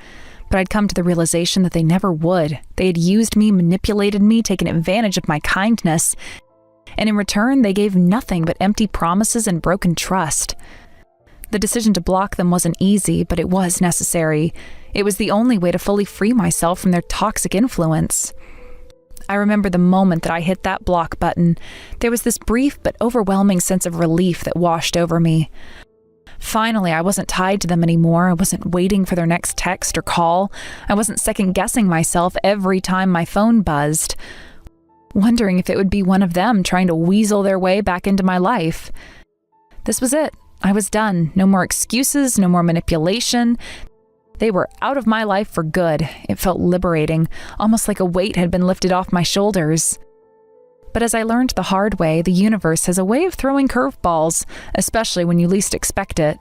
But I'd come to the realization that they never would. They had used me, manipulated me, taken advantage of my kindness. And in return, they gave nothing but empty promises and broken trust. The decision to block them wasn't easy, but it was necessary. It was the only way to fully free myself from their toxic influence. I remember the moment that I hit that block button. There was this brief but overwhelming sense of relief that washed over me. Finally, I wasn't tied to them anymore. I wasn't waiting for their next text or call. I wasn't second-guessing myself every time my phone buzzed, wondering if it would be one of them trying to weasel their way back into my life. This was it. I was done. No more excuses, no more manipulation. They were out of my life for good. It felt liberating, almost like a weight had been lifted off my shoulders. But as I learned the hard way, the universe has a way of throwing curveballs, especially when you least expect it.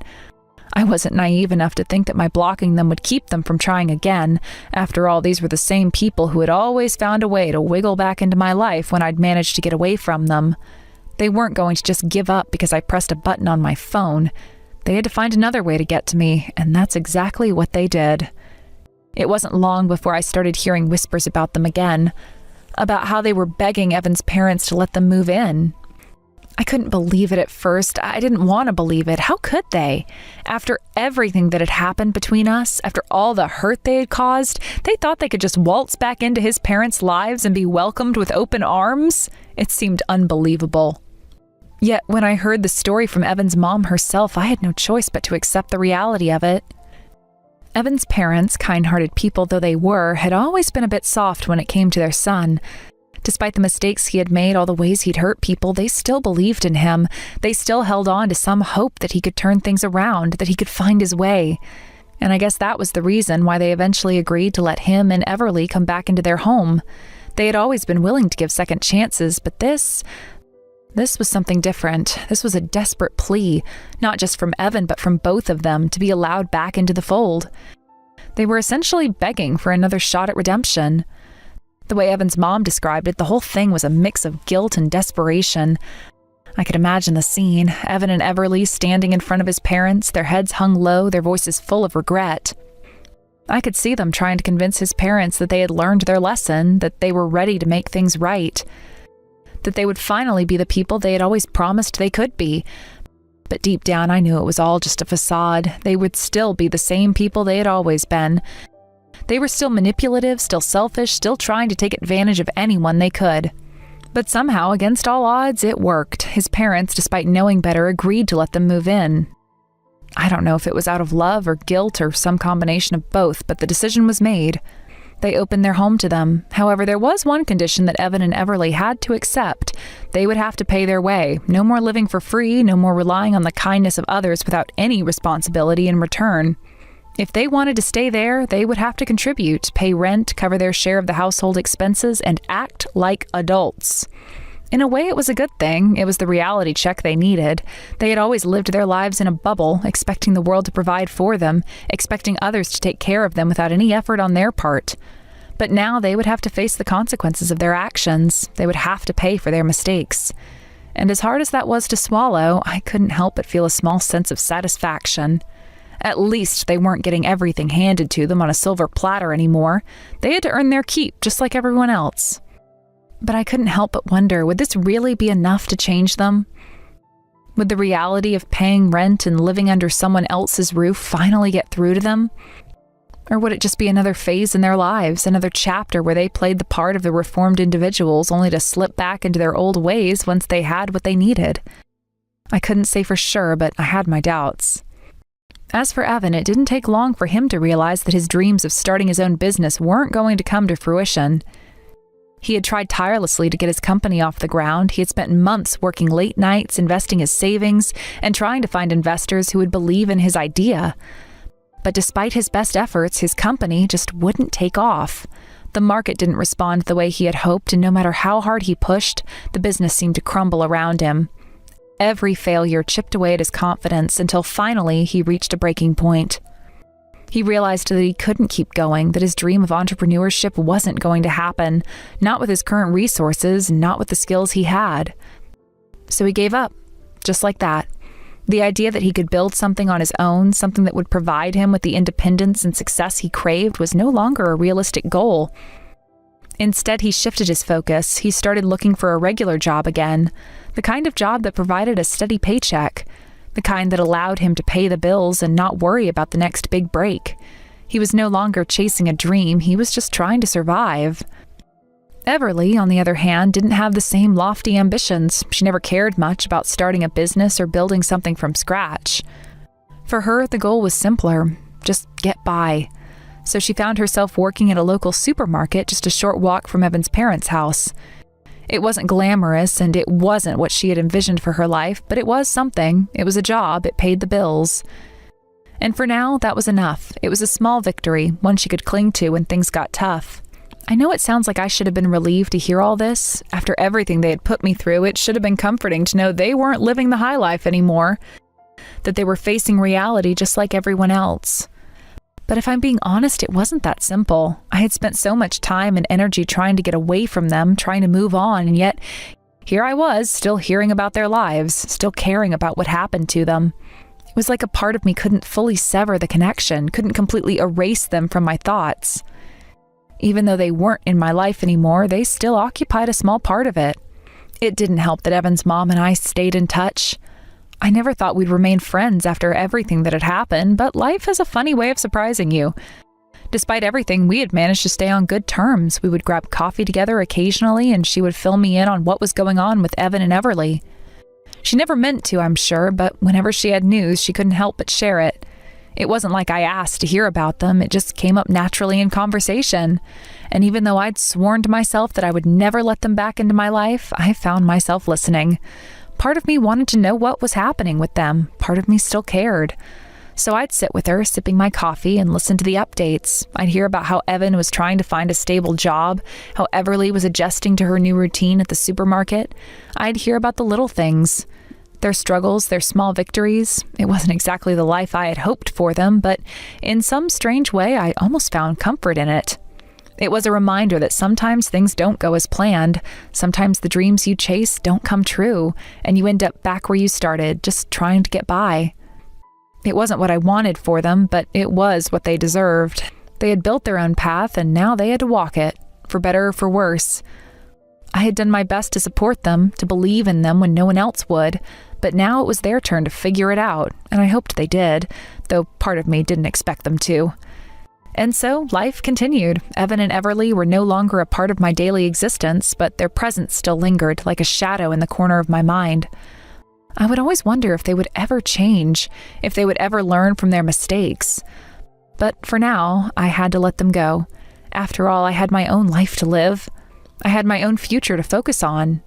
I wasn't naive enough to think that my blocking them would keep them from trying again. After all, these were the same people who had always found a way to wiggle back into my life when I'd managed to get away from them. They weren't going to just give up because I pressed a button on my phone. They had to find another way to get to me, and that's exactly what they did. It wasn't long before I started hearing whispers about them again, about how they were begging Evan's parents to let them move in. I couldn't believe it at first. I didn't want to believe it. How could they? After everything that had happened between us, after all the hurt they had caused, they thought they could just waltz back into his parents' lives and be welcomed with open arms? It seemed unbelievable. Yet when I heard the story from Evan's mom herself, I had no choice but to accept the reality of it. Evan's parents, kind-hearted people though they were, had always been a bit soft when it came to their son. Despite the mistakes he had made, all the ways he'd hurt people, they still believed in him. They still held on to some hope that he could turn things around, that he could find his way. And I guess that was the reason why they eventually agreed to let him and Everly come back into their home. They had always been willing to give second chances, but this was something different. This was a desperate plea, not just from Evan, but from both of them, to be allowed back into the fold. They were essentially begging for another shot at redemption. The way Evan's mom described it, the whole thing was a mix of guilt and desperation. I could imagine the scene, Evan and Everly standing in front of his parents, their heads hung low, their voices full of regret. I could see them trying to convince his parents that they had learned their lesson, that they were ready to make things right, that they would finally be the people they had always promised they could be. But deep down, I knew it was all just a facade. They would still be the same people they had always been. They were still manipulative, still selfish, still trying to take advantage of anyone they could. But somehow, against all odds, it worked. His parents, despite knowing better, agreed to let them move in. I don't know if it was out of love or guilt or some combination of both, but the decision was made. They opened their home to them. However, there was one condition that Evan and Everly had to accept. They would have to pay their way. No more living for free, no more relying on the kindness of others without any responsibility in return. If they wanted to stay there, they would have to contribute, pay rent, cover their share of the household expenses, and act like adults. In a way, it was a good thing. It was the reality check they needed. They had always lived their lives in a bubble, expecting the world to provide for them, expecting others to take care of them without any effort on their part. But now they would have to face the consequences of their actions. They would have to pay for their mistakes. And as hard as that was to swallow, I couldn't help but feel a small sense of satisfaction. At least they weren't getting everything handed to them on a silver platter anymore. They had to earn their keep, just like everyone else. But I couldn't help but wonder, would this really be enough to change them? Would the reality of paying rent and living under someone else's roof finally get through to them? Or would it just be another phase in their lives, another chapter where they played the part of the reformed individuals only to slip back into their old ways once they had what they needed? I couldn't say for sure, but I had my doubts. As for Evan, it didn't take long for him to realize that his dreams of starting his own business weren't going to come to fruition. He had tried tirelessly to get his company off the ground. He had spent months working late nights, investing his savings, and trying to find investors who would believe in his idea. But despite his best efforts, his company just wouldn't take off. The market didn't respond the way he had hoped, and no matter how hard he pushed, the business seemed to crumble around him. Every failure chipped away at his confidence until finally he reached a breaking point. He realized that he couldn't keep going, that his dream of entrepreneurship wasn't going to happen, not with his current resources, not with the skills he had. So he gave up, just like that. The idea that he could build something on his own, something that would provide him with the independence and success he craved, was no longer a realistic goal. Instead, he shifted his focus. He started looking for a regular job again, the kind of job that provided a steady paycheck, the kind that allowed him to pay the bills and not worry about the next big break. He was no longer chasing a dream, he was just trying to survive. Everly, on the other hand, didn't have the same lofty ambitions. She never cared much about starting a business or building something from scratch. For her, the goal was simpler: just get by. So she found herself working at a local supermarket just a short walk from Evan's parents' house. It wasn't glamorous, and it wasn't what she had envisioned for her life, but it was something. It was a job. It paid the bills. And for now, that was enough. It was a small victory, one she could cling to when things got tough. I know it sounds like I should have been relieved to hear all this. After everything they had put me through, it should have been comforting to know they weren't living the high life anymore, that they were facing reality just like everyone else. But if I'm being honest, it wasn't that simple. I had spent so much time and energy trying to get away from them, trying to move on, and yet here I was, still hearing about their lives, still caring about what happened to them. It was like a part of me couldn't fully sever the connection, couldn't completely erase them from my thoughts. Even though they weren't in my life anymore, they still occupied a small part of it. It didn't help that Evan's mom and I stayed in touch. I never thought we'd remain friends after everything that had happened, but life has a funny way of surprising you. Despite everything, we had managed to stay on good terms. We would grab coffee together occasionally, and she would fill me in on what was going on with Evan and Everly. She never meant to, I'm sure, but whenever she had news, she couldn't help but share it. It wasn't like I asked to hear about them, it just came up naturally in conversation. And even though I'd sworn to myself that I would never let them back into my life, I found myself listening. Part of me wanted to know what was happening with them. Part of me still cared. So I'd sit with her, sipping my coffee, and listen to the updates. I'd hear about how Evan was trying to find a stable job, how Everly was adjusting to her new routine at the supermarket. I'd hear about the little things. Their struggles, their small victories. It wasn't exactly the life I had hoped for them, but in some strange way, I almost found comfort in it. It was a reminder that sometimes things don't go as planned. Sometimes the dreams you chase don't come true, and you end up back where you started, just trying to get by. It wasn't what I wanted for them, but it was what they deserved. They had built their own path, and now they had to walk it, for better or for worse. I had done my best to support them, to believe in them when no one else would, but now it was their turn to figure it out, and I hoped they did, though part of me didn't expect them to. And so life continued. Evan and Everly were no longer a part of my daily existence, but their presence still lingered like a shadow in the corner of my mind. I would always wonder if they would ever change, if they would ever learn from their mistakes. But for now, I had to let them go. After all, I had my own life to live. I had my own future to focus on,